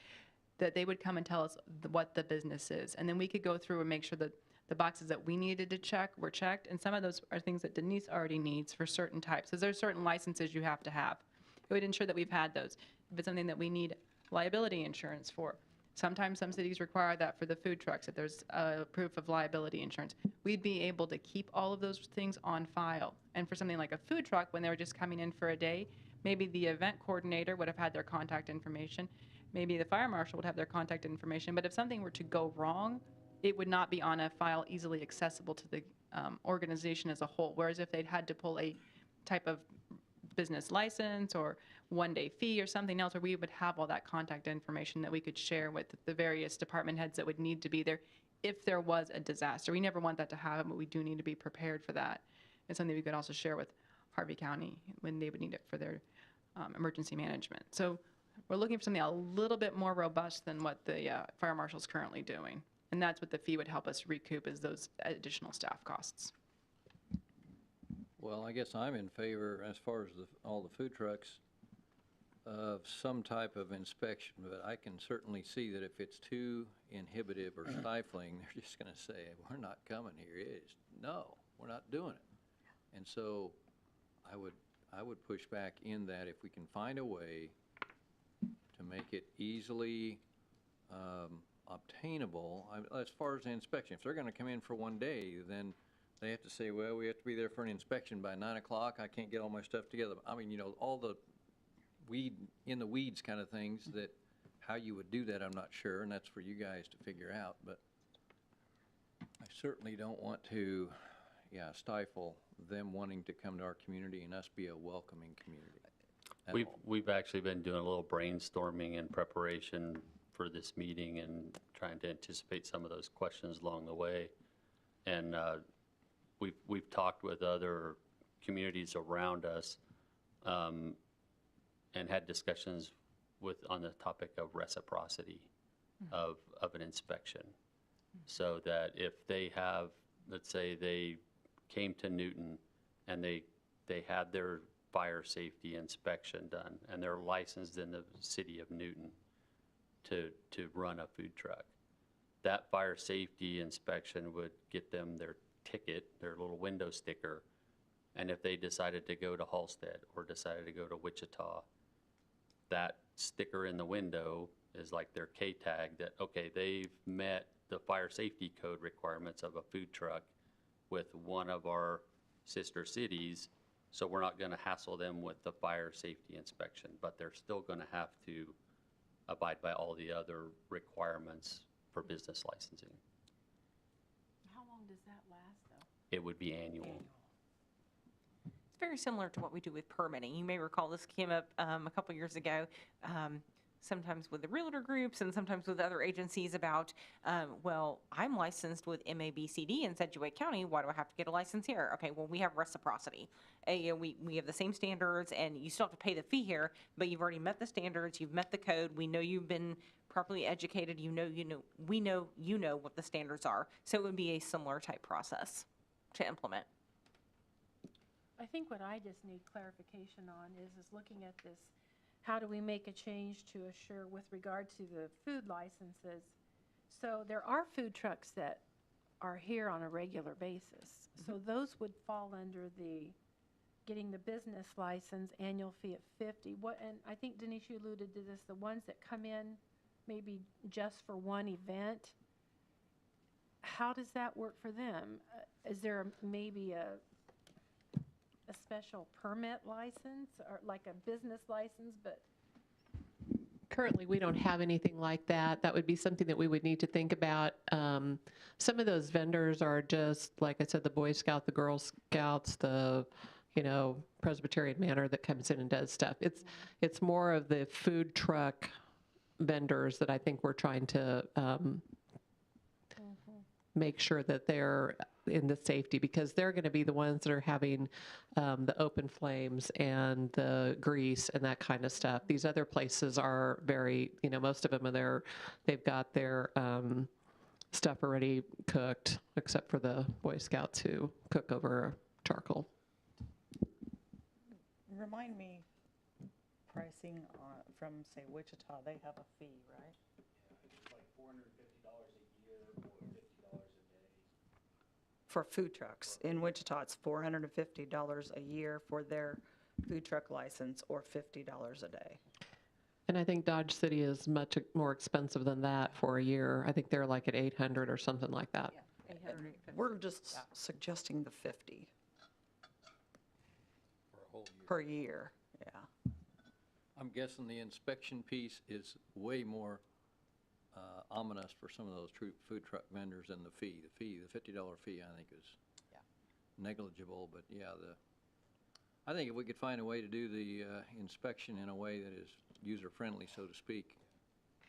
that they would come and tell us what the business is. And then we could go through and make sure that the boxes that we needed to check were checked. And some of those are things that Denise already needs for certain types. Because there's certain licenses you have to have. It would ensure that we've had those. If it's something that we need liability insurance for, sometimes some cities require that for the food trucks, if there's a proof of liability insurance. We'd be able to keep all of those things on file. And for something like a food truck, when they were just coming in for a day, maybe the event coordinator would have had their contact information. Maybe the fire marshal would have their contact information. But if something were to go wrong, it would not be on a file easily accessible to the organization as a whole. Whereas if they'd had to pull a type of business license or one-day fee or something else, where we would have all that contact information that we could share with the various department heads that would need to be there if there was a disaster. We never want that to happen, but we do need to be prepared for that. It's something we could also share with Harvey County when they would need it for their emergency management. So we're looking for something a little bit more robust than what the fire marshal is currently doing. And that's what the fee would help us recoup, is those additional staff costs. Well, I guess I'm in favor, as far as all the food trucks, of some type of inspection, but I can certainly see that if it's too inhibitive or stifling, they're just going to say, we're not coming here. No, we're not doing it. And so I would push back in that if we can find a way to make it easily obtainable, as far as the inspection. If they're going to come in for one day, then they have to say, well, we have to be there for an inspection by 9 o'clock. I can't get all my stuff together. I mean, all the in the weeds kind of things, that how you would do that, I'm not sure, and that's for you guys to figure out. But I certainly don't want to, stifle them wanting to come to our community and us be a welcoming community. We've actually been doing a little brainstorming in preparation for this meeting and trying to anticipate some of those questions along the way. And we've talked with other communities around us and had discussions on the topic of reciprocity of an inspection. So that if they have, let's say they came to Newton and they had their fire safety inspection done and they're licensed in the city of Newton to run a food truck, that fire safety inspection would get them their ticket, their little window sticker. And if they decided to go to Halstead or decided to go to Wichita, that sticker in the window is like their K-tag that, okay, they've met the fire safety code requirements of a food truck with one of our sister cities, so we're not going to hassle them with the fire safety inspection, but they're still going to have to abide by all the other requirements for business licensing. How long does that last, though? It would be annual. It's very similar to what we do with permitting. You may recall this came up a couple years ago. sometimes with the realtor groups and sometimes with other agencies about, well, I'm licensed with MABCD in Sedgwick County. Why do I have to get a license here? Okay, well, we have reciprocity. We have the same standards, and you still have to pay the fee here, but you've already met the standards, you've met the code. We know you've been properly educated. We know you know what the standards are. So it would be a similar type process to implement. I think what I just need clarification on is looking at this, how do we make a change to assure with regard to the food licenses? So there are food trucks that are here on a regular basis. So those would fall under the getting the business license, annual fee at 50. And I think Denise, you alluded to this, the ones that come in maybe just for one event, how does that work for them? Is there maybe a special permit license or like a business license, but Currently, we don't have anything like that. That would be something that we would need to think about. Some of those vendors are just, like I said, the Boy Scout, the Girl Scouts, the, Presbyterian Manor that comes in and does stuff. It's more of the food truck vendors that I think we're trying to make sure that they're in the safety, because they're going to be the ones that are having the open flames and the grease and that kind of stuff. These other places are very, most of them are there. They've got their stuff already cooked, except for the Boy Scouts who cook over charcoal. Remind me pricing from, say, Wichita, they have a fee, right? It's like $450 a year or $50 a day. For food trucks. In Wichita, it's $450 a year for their food truck license, or $50 a day. And I think Dodge City is much more expensive than that for a year. I think they're like at 800 or something like that. Yeah, we're just suggesting the 50 For a whole year. per year. Yeah. I'm guessing the inspection piece is way more ominous for some of those food truck vendors than the fee. The $50 fee, I think is negligible, but yeah, I think if we could find a way to do the inspection in a way that is user-friendly, so to speak,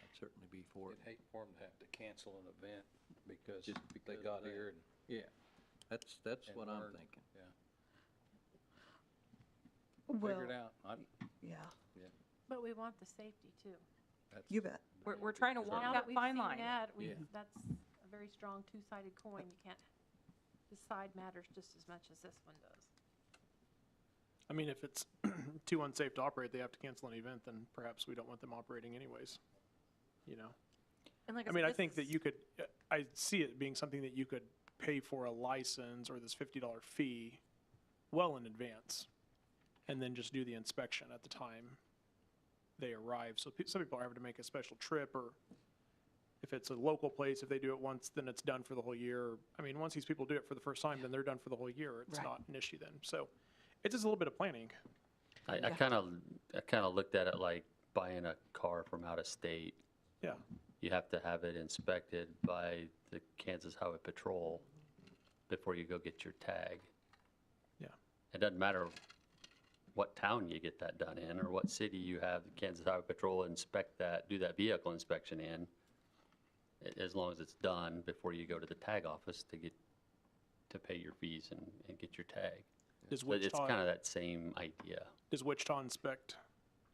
I'd certainly be for it. I'd hate for them to have to cancel an event because Just they because got of that. here. Yeah, that's and what I'm weren't. thinking. Yeah. Well, Figure it out. yeah, but we want the safety too. you bet. We're trying to walk Now that we've fine seen line. that, Yeah. that's a very strong two-sided coin. You can't, the side matters just as much as this one does. I mean, if it's too unsafe to operate, they have to cancel an event, then perhaps we don't want them operating anyways, And like I mean, said, I think that you could, I see it being something that you could pay for a license or this $50 fee well in advance, and then just do the inspection at the time they arrive. So some people are having to make a special trip, or if it's a local place, if they do it once, then it's done for the whole year. I mean, once these people do it for the first time, then they're done for the whole year. It's not an issue then. So it's just a little bit of planning. I kind of looked at it like buying a car from out of state. Yeah. You have to have it inspected by the Kansas Highway Patrol before you go get your tag. Yeah. It doesn't matter what town you get that done in or what city you have the Kansas Highway Patrol inspect that, do that vehicle inspection in, as long as it's done before you go to the tag office to pay your fees and get your tag. But it's kind of that same idea. Does Wichita inspect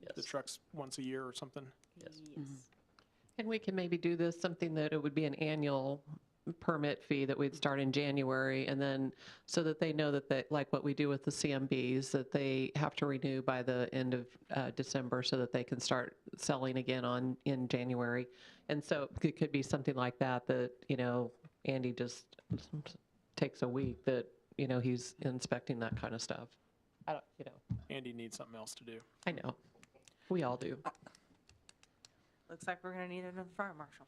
the Yes. trucks once a year or something? Yes. And we can maybe do this, something that it would be an annual permit fee that we'd start in January, and then so that they know that like what we do with the CMBs, that they have to renew by the end of December so that they can start selling again in January. And so it could be something like that, Andy just takes a week that, he's inspecting that kind of stuff. Andy needs something else to do. I know. We all do. Looks like we're going to need another fire marshal.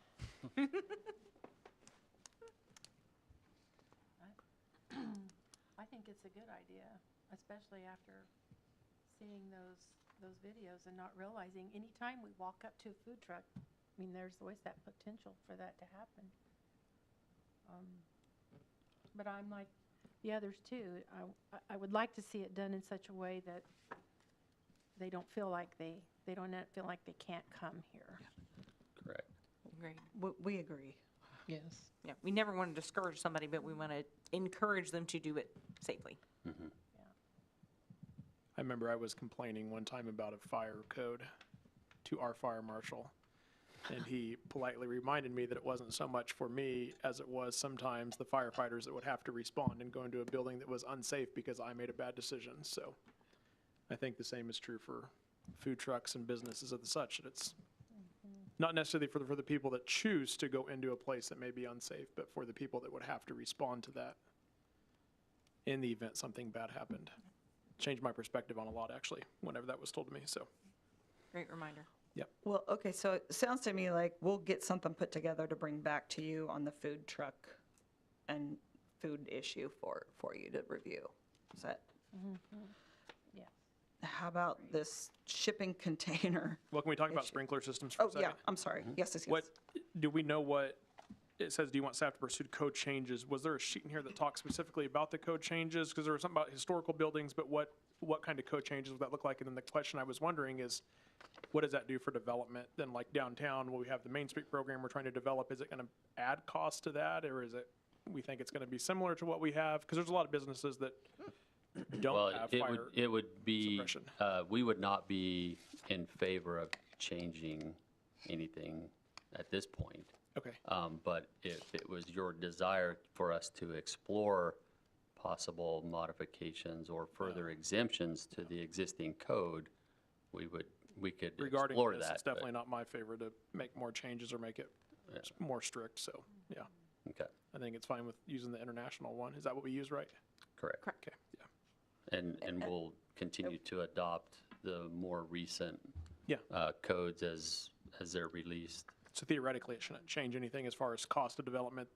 I think it's a good idea, especially after seeing those videos and not realizing anytime we walk up to a food truck, I mean, there's always that potential for that to happen. But I'm like the others too. I would like to see it done in such a way that they don't feel like they don't feel like they can't come here. Correct. Great. We agree. Yes. Yeah, we never want to discourage somebody, but we want to encourage them to do it safely. I remember I was complaining one time about a fire code to our fire marshal, and he politely reminded me that it wasn't so much for me as it was sometimes the firefighters that would have to respond and go into a building that was unsafe because I made a bad decision. So I think the same is true for food trucks and businesses of the such, that it's not necessarily for the people that choose to go into a place that may be unsafe, but for the people that would have to respond to that in the event something bad happened. Changed my perspective on a lot, actually, whenever that was told to me, so. Great reminder. Yep. Well, okay, so it sounds to me like we'll get something put together to bring back to you on the food truck and food issue for you to review. Is that? Yeah. How about this shipping container? Well, can we talk about issue? sprinkler systems for a Oh, second? yeah, I'm sorry. Yes, yes, yes. What, do we know what, it says, do you want staff to pursue code changes? Was there a sheet in here that talks specifically about the code changes? Because there was something about historical buildings, but what kind of code changes would that look like? And then the question I was wondering is, what does that do for development? Then like downtown, where we have the Main Street program we're trying to develop, is it going to add cost to that? Or is it, we think it's going to be similar to what we have? Because there's a lot of businesses that don't have fire it would be, suppression. we would not be in favor of changing anything at this point. Okay. But if it was your desire for us to explore possible modifications or further exemptions to the existing code, we could Regarding explore this, that. it's definitely not my favor to make more changes or make it more strict, so, yeah. Okay, I think it's fine with using the international one. Is that what we use, right? correct. Okay, yeah. And we'll continue to adopt the more recent Yeah. codes as they're released. So theoretically, it shouldn't change anything as far as cost of development,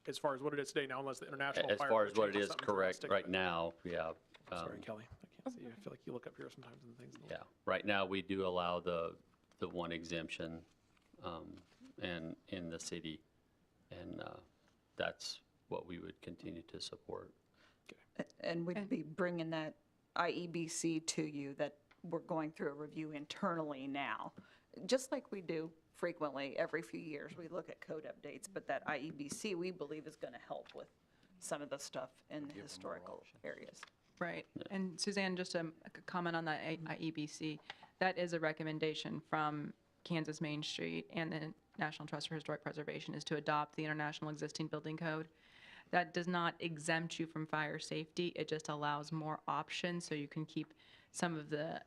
as far as what it is today now, unless the international As fire far code as what it changes is, something correct, drastic, right but- now, yeah. Sorry, Kelly, I can't see you. I feel like you look up here sometimes and things. Yeah, right now, we do allow the one exemption and in the city, and that's what we would continue to support. And we'd be bringing that IEBC to you, that we're going through a review internally now. Just like we do frequently, every few years, we look at code updates, but that IEBC, we believe, is going to help with some of the stuff in the historical areas. Right. And Suzanne, just a comment on that IEBC. That is a recommendation from Kansas Main Street and the National Trust for Historic Preservation, is to adopt the International Existing Building Code. That does not exempt you from fire safety. It just allows more options so you can keep some of the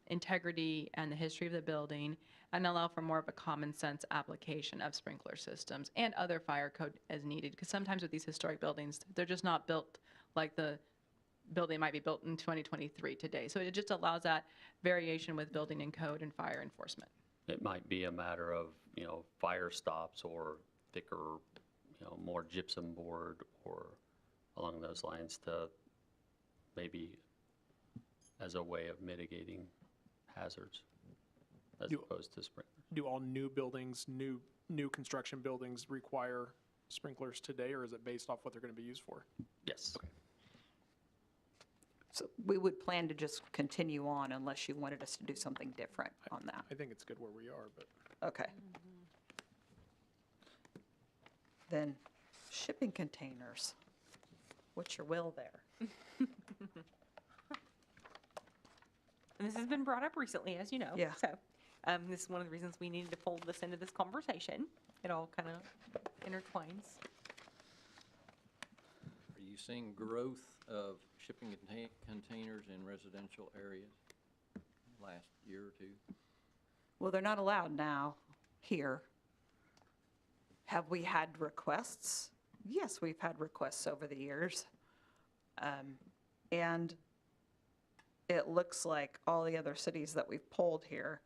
integrity and the history of the building and allow for more of a common sense application of sprinkler systems and other fire code as needed. Because sometimes with these historic buildings, they're just not built like the building might be built in 2023 today. So it just allows that variation with building and code and fire enforcement. It might be a matter of, fire stops or thicker, more gypsum board or along those lines to maybe as a way of mitigating hazards as opposed to sprinklers. Do all new buildings, new construction buildings require sprinklers today, or is it based off what they're going to be used for? Yes. Okay. So we would plan to just continue on unless you wanted us to do something different on that. I think it's good where we are, but. Okay. Then shipping containers. What's your will there? And this has been brought up recently, as you know. Yeah. So this is one of the reasons we needed to fold this into this conversation. It all kind of intertwines. Are you seeing growth of shipping containers in residential areas last year or two? Well, they're not allowed now here. Have we had requests? Yes, we've had requests over the years. And it looks like all the other cities that we've polled here,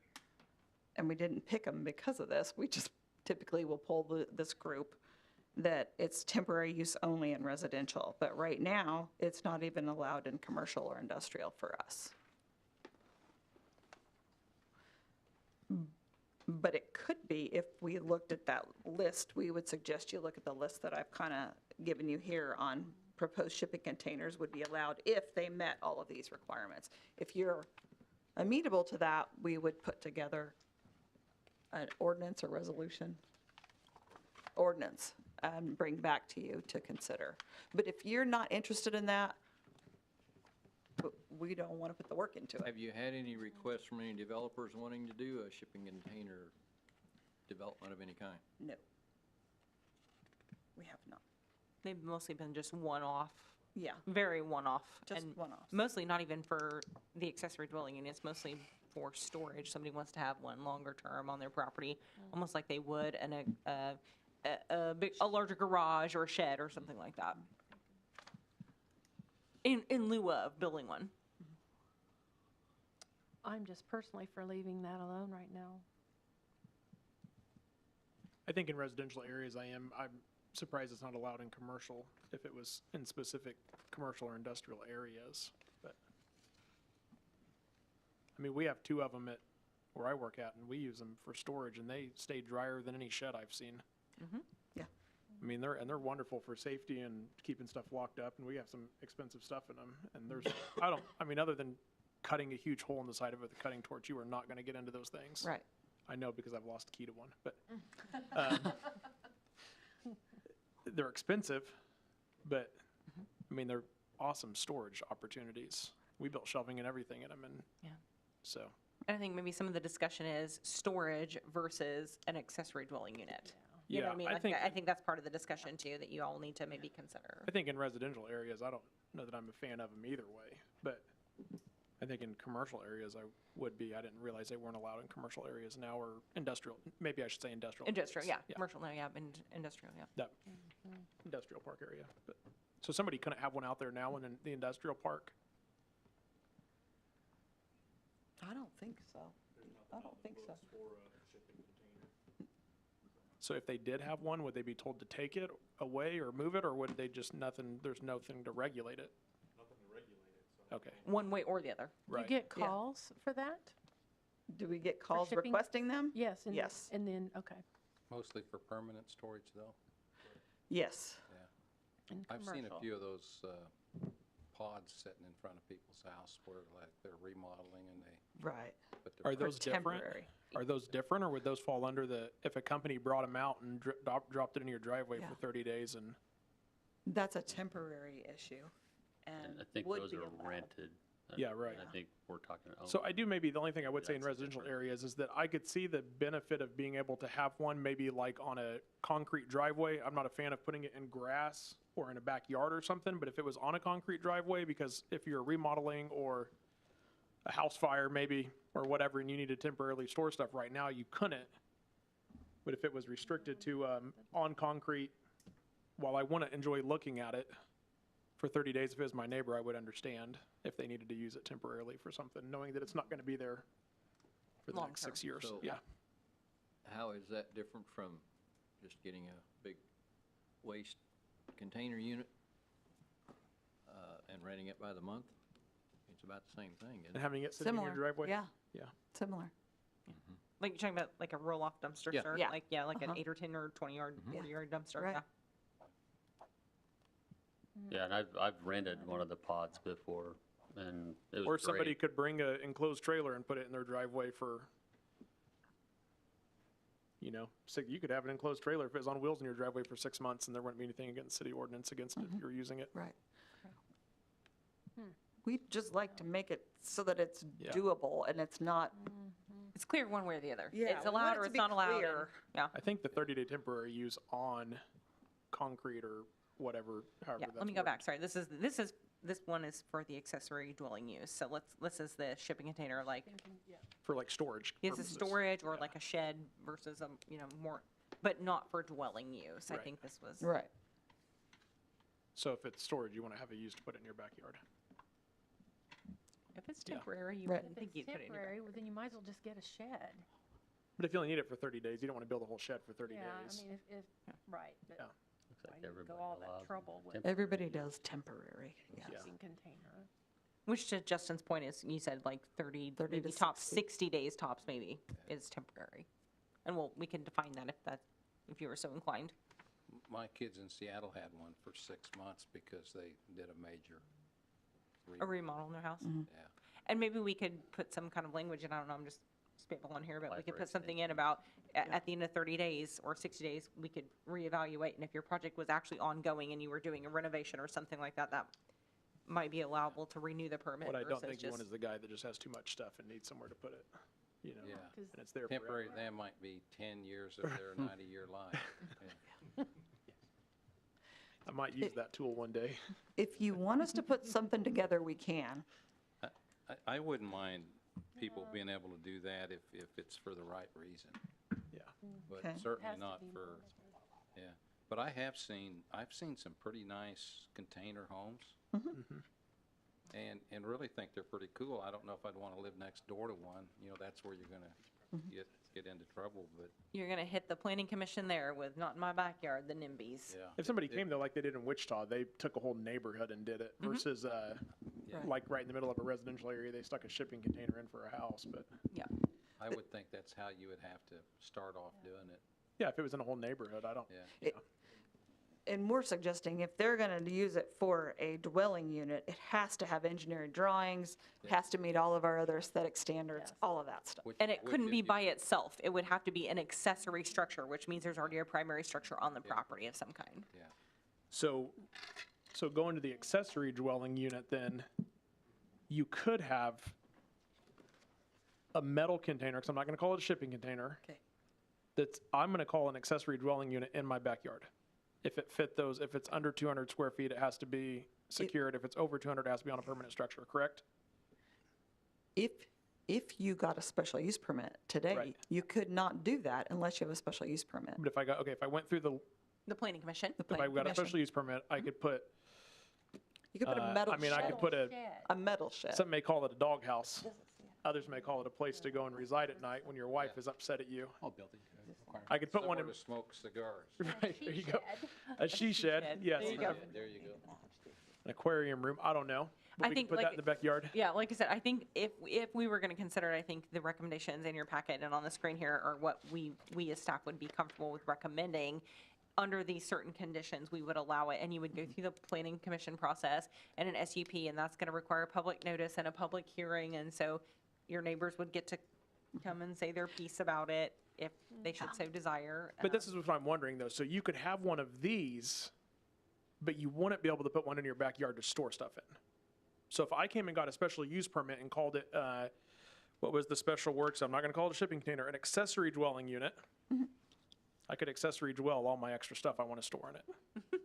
and we didn't pick them because of this, we just typically will poll this group, that it's temporary use only in residential. But right now, it's not even allowed in commercial or industrial for us. But it could be, if we looked at that list, we would suggest you look at the list that I've kind of given you here on proposed shipping containers would be allowed if they met all of these requirements. If you're amenable to that, we would put together an ordinance or resolution, ordinance, and bring back to you to consider. But if you're not interested in that, we don't want to put the work into it. Have you had any requests from any developers wanting to do a shipping container development of any kind? No. We have not. They've mostly been just one-off. Yeah. Very one-off. Just and one-offs. Mostly not even for the accessory dwelling units, mostly for storage. Somebody wants to have one longer term on their property, almost like they would in a larger garage or a shed or something like that. In lieu of building one. I'm just personally for leaving that alone right now. I think in residential areas I'm surprised it's not allowed in commercial if it was in specific commercial or industrial areas. But I mean, we have 2 of them at where I work at, and we use them for storage, and they stay drier than any shed I've seen. Yeah. I mean, they're wonderful for safety and keeping stuff locked up, and we have some expensive stuff in them. And there's, I mean, other than cutting a huge hole in the side of it with a cutting torch, you are not going to get into those things. Right. I know because I've lost the key to one, but they're expensive, but I mean, they're awesome storage opportunities. We built shelving and everything in them, and so. And I think maybe some of the discussion is storage versus an accessory dwelling unit. You know what I mean? Like, I think that's part of the discussion too, that you all need to maybe consider. I think in residential areas, I don't know that I'm a fan of them either way, but I think in commercial areas I would be. I didn't realize they weren't allowed in commercial areas now, or industrial, maybe I should say industrial. Industrial, areas. yeah. Commercial, no, yeah, industrial, yeah. That industrial park area. But, so somebody couldn't have one out there now in the industrial park? I don't think so. I don't think so. So if they did have one, would they be told to take it away or move it, or would they just there's nothing to regulate it? Nothing to regulate it. Okay. One way or the other. Do you get calls for that? Do we get calls shipping? requesting them? Yes. And Yes. And then, okay. Mostly for permanent storage, though? Yes. Yeah. And I've seen a commercial. few of those pods sitting in front of people's house where like they're remodeling and they. Right. But they're Are those different? temporary. Are those different, or would those fall under if a company brought them out and dropped it into your driveway Yeah. for 30 days and? That's a temporary issue. And I think would those be are allowed. rented. Yeah, right. I think we're talking. So I do maybe the only thing I would say in That's residential different. areas is that I could see the benefit of being able to have one maybe like on a concrete driveway. I'm not a fan of putting it in grass or in a backyard or something, but if it was on a concrete driveway, because if you're remodeling or a house fire maybe or whatever, and you need to temporarily store stuff right now, you couldn't. But if it was restricted to on concrete, while I want to enjoy looking at it for 30 days, if it was my neighbor, I would understand if they needed to use it temporarily for something, knowing that it's not going to be there for the next 6 years. So- Yeah. How is that different from just getting a big waste container unit and renting it by the month? It's about the same thing, isn't And it? having it sitting in Similar. your driveway? Yeah. Yeah. Similar. Like you're talking about like a roll-off dumpster, Yeah. sir? Yeah. Like an Uh-huh. 8 or 10 or 20-yard, 40-yard dumpster, Right. yeah. Yeah, and I've rented one of the pods before, and it was Or somebody great. could bring an enclosed trailer and put it in their driveway for, so you could have an enclosed trailer if it was on wheels in your driveway for 6 months and there wouldn't be anything against city ordinance against it if you were using it. Right. We'd just like to make it so that it's Yeah. doable and it's not, It's clear one way or the other. Yeah, It's we want allowed it or to it's be not allowed. and- clear. Yeah. I think the 30-day temporary use on concrete or whatever, however Yeah, that's let me go back. worded. Sorry, this one is for the accessory dwelling use. So this is the shipping container, like, For like storage is it purposes. storage or like a shed versus more, but not for dwelling use. I Right. think this was. right. So if it's storage, you want to have it used to put it in your backyard. If it's Yeah. temporary, you Right. wouldn't If think it's you'd put it in your temporary, well, then you might as well just get a shed. But if you only need it for 30 days, you don't want to build a whole shed for 30 Yeah, days. I mean, if, right, but Yeah. Looks why like you everybody go all allows that trouble with temporary. Everybody does temporary. Yeah. shipping container. Which to Justin's point is, you said like 30 30 maybe to tops, 60. 60 days tops maybe is temporary. And we can define that if you were so inclined. My kids in Seattle had one for 6 months because they did a major A remodel in their house. Yeah. And maybe we could put some kind of language, and I don't know, I'm just spitballing here, but we Apply could for put something in about, at the end of 30 days or 60 days, we could reevaluate, and if your project was actually ongoing and you were doing a renovation or something like that, that might be allowable to renew the permit. What I don't versus think you want just- is the guy that just has too much stuff and needs somewhere to put it, you know, Yeah. and it's there Temporary, forever. that might be 10 years of their 90-year life. Yeah. I might use that tool one day. If you want us to put something together, we can. I wouldn't mind people being able to do that if it's for the right reason. Yeah. But Okay. certainly Has to not be for, yeah. But I've seen some pretty nice container homes. And really think they're pretty cool. I don't know if I'd want to live next door to one. You know, that's where you're gonna get into trouble, but You're going to hit the planning commission there with not in my backyard, the NIMBYs. yeah. If somebody came though, like they did in Wichita, they took a whole neighborhood and did it versus, like right in the middle of a residential area, they stuck a shipping container in for a house, but Yeah. I would think that's how you would have to start off doing it. yeah, if it was in a whole neighborhood, I don't, Yeah. And we're suggesting if they're going to use it for a dwelling unit, it has to have engineering drawings, it has to meet all of our other aesthetic standards, all of that stuff. And it couldn't be by itself. It would have to be an accessory structure, which means there's already a primary structure on the property of some kind. Yeah. So going to the accessory dwelling unit, then you could have a metal container, because I'm not going to call it a shipping container. Okay. That's, I'm going to call an accessory dwelling unit in my backyard. If it fit those, if it's under 200 square feet, it has to be secured. If it's over 200, it has to be on a permanent structure, correct? If you got a special use permit today, Right. you could not do that unless you have a special use permit. But if I went through The planning commission. The if I planning got a commission. special use permit, I could put, You could put a metal I mean, I shed. could put a, A metal shed. some may call it a doghouse. Others may call it a place to go and reside at night when your wife is upset at you. All building code requirements. I could put one in, Somewhere to smoke cigars. right, there you go. A she shed, yes. There you go. There you go. An aquarium room, I don't know. But I we think, could put like- that in the backyard. Yeah, like I said, I think if we were going to consider it, I think the recommendations in your packet and on the screen here are what we as staff would be comfortable with recommending. Under these certain conditions, we would allow it, and you would go through the planning commission process and an SUP, and that's going to require a public notice and a public hearing, and so your neighbors would get to come and say their piece about it if they should so desire. But this is what I'm wondering though. So you could have one of these, but you wouldn't be able to put one in your backyard to store stuff in. So if I came and got a special use permit and called it, what was the special word? So I'm not going to call it a shipping container, an accessory dwelling unit. I could accessory dwell all my extra stuff I want to store in it.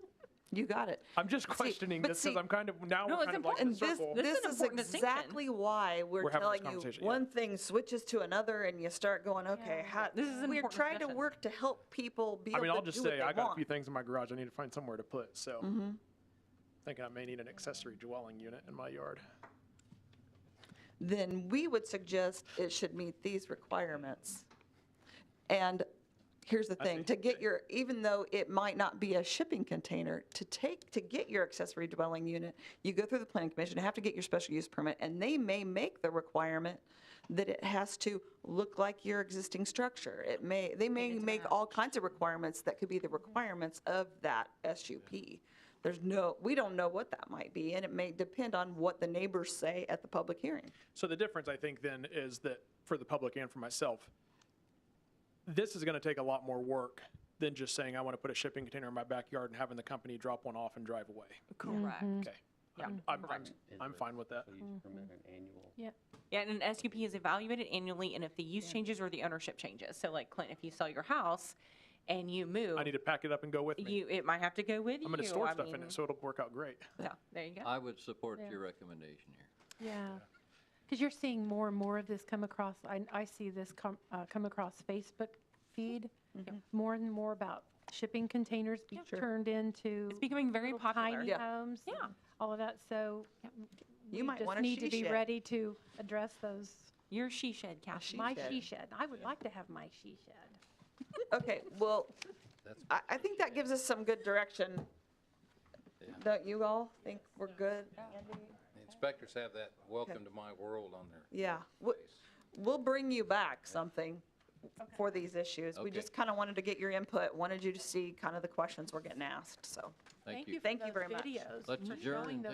You got it. I'm just questioning but this because see- I'm kind of, now No, we're it's kind of like in a And this, circle. This is this an is important distinction. exactly why we're We're having this telling you conversation, yeah. one thing switches to another and you start going, okay, how, This is an we're important trying to discussion. work to help people be I able mean, I'll to just do what say, they I got a want. few things in my garage I need to find somewhere to put, so. Thinking I may need an accessory dwelling unit in my yard. Then we would suggest it should meet these requirements. And here's the thing, to get your, even though it might not be a shipping container, to get your accessory dwelling unit, you go through the planning commission, you have to get your special use permit, and they may make the requirement that it has to look like your existing structure. They may make all kinds of requirements that could be the requirements of that SUP. We don't know what that might be, and it may depend on what the neighbors say at the public hearing. So the difference, I think, then, is that for the public and for myself, this is going to take a lot more work than just saying, I want to put a shipping container in my backyard and having the company drop one off and drive away. Correct. Okay. Yeah, I'm fine with that. Special use permit and annual. Yeah. Yeah, and an SUP is evaluated annually, and if the use changes or the ownership changes. So like Clint, if you sell your house and you move, I need to pack it up and go with me. it might have to go with you. I'm going to store I stuff in mean, it, so it'll work out great. Yeah, there you go. I would support Yeah. your recommendation here. Yeah. Because you're seeing more and more of this come across, I see this come across Facebook feed, more and more about shipping containers being turned into. It's becoming very little popular. Tiny homes. Yeah. All of that, so. You we might just want a need to she be shed. ready to address those. Your she shed, Kathy. My she shed. I would like to have my she shed. Okay, well, I think that gives us some good direction. Don't you all think we're good? The inspectors have that welcome to my world on their Yeah. We'll bring you back something for these issues. We Okay. just kind of wanted to get your input, wanted you to see kind of the questions we're getting asked, so. Thank you. Thank you very much. Videos. Let's for adjourn showing and those